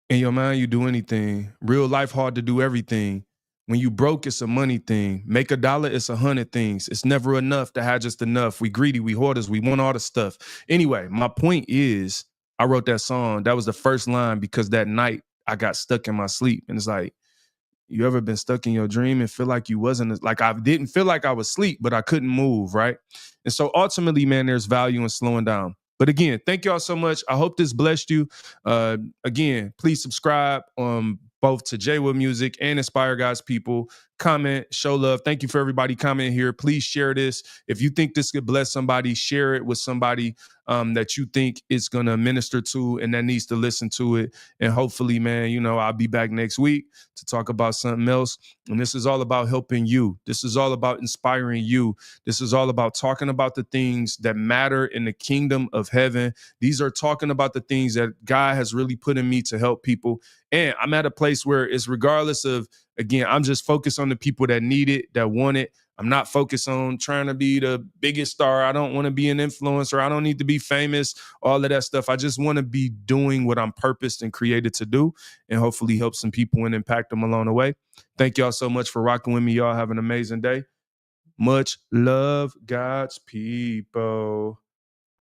In your mind, you do anything. Real life, hard to do everything. When you broke, it's a money thing. Make a dollar, it's 100 things. It's never enough to have just enough. We greedy, we hoarders, we want all the stuff. Anyway, my point is, I wrote that song. That was the first line because that night I got stuck in my sleep. And it's like, you ever been stuck in your dream and feel like you wasn't, like I didn't feel like I was asleep, but I couldn't move, right? And so ultimately, man, there's value in slowing down. But again, thank y'all so much. I hope this blessed you. Again, please subscribe on both to J Will Music and Inspire God's People. Comment, show love. Thank you for everybody commenting here. Please share this. If you think this could bless somebody, share it with somebody that you think it's going to minister to and that needs to listen to it. And hopefully, man, you know, I'll be back next week to talk about something else. And this is all about helping you. This is all about inspiring you. This is all about talking about the things that matter in the kingdom of heaven. These are talking about the things that God has really put in me to help people. And I'm at a place where it's regardless of, again, I'm just focused on the people that need it, that want it. I'm not focused on trying to be the biggest star. I don't want to be an influencer. I don't need to be famous, all of that stuff. I just want to be doing what I'm purposed and created to do and hopefully help some people and impact them along the way. Thank y'all so much for rocking with me. Y'all have an amazing day. Much love, God's people.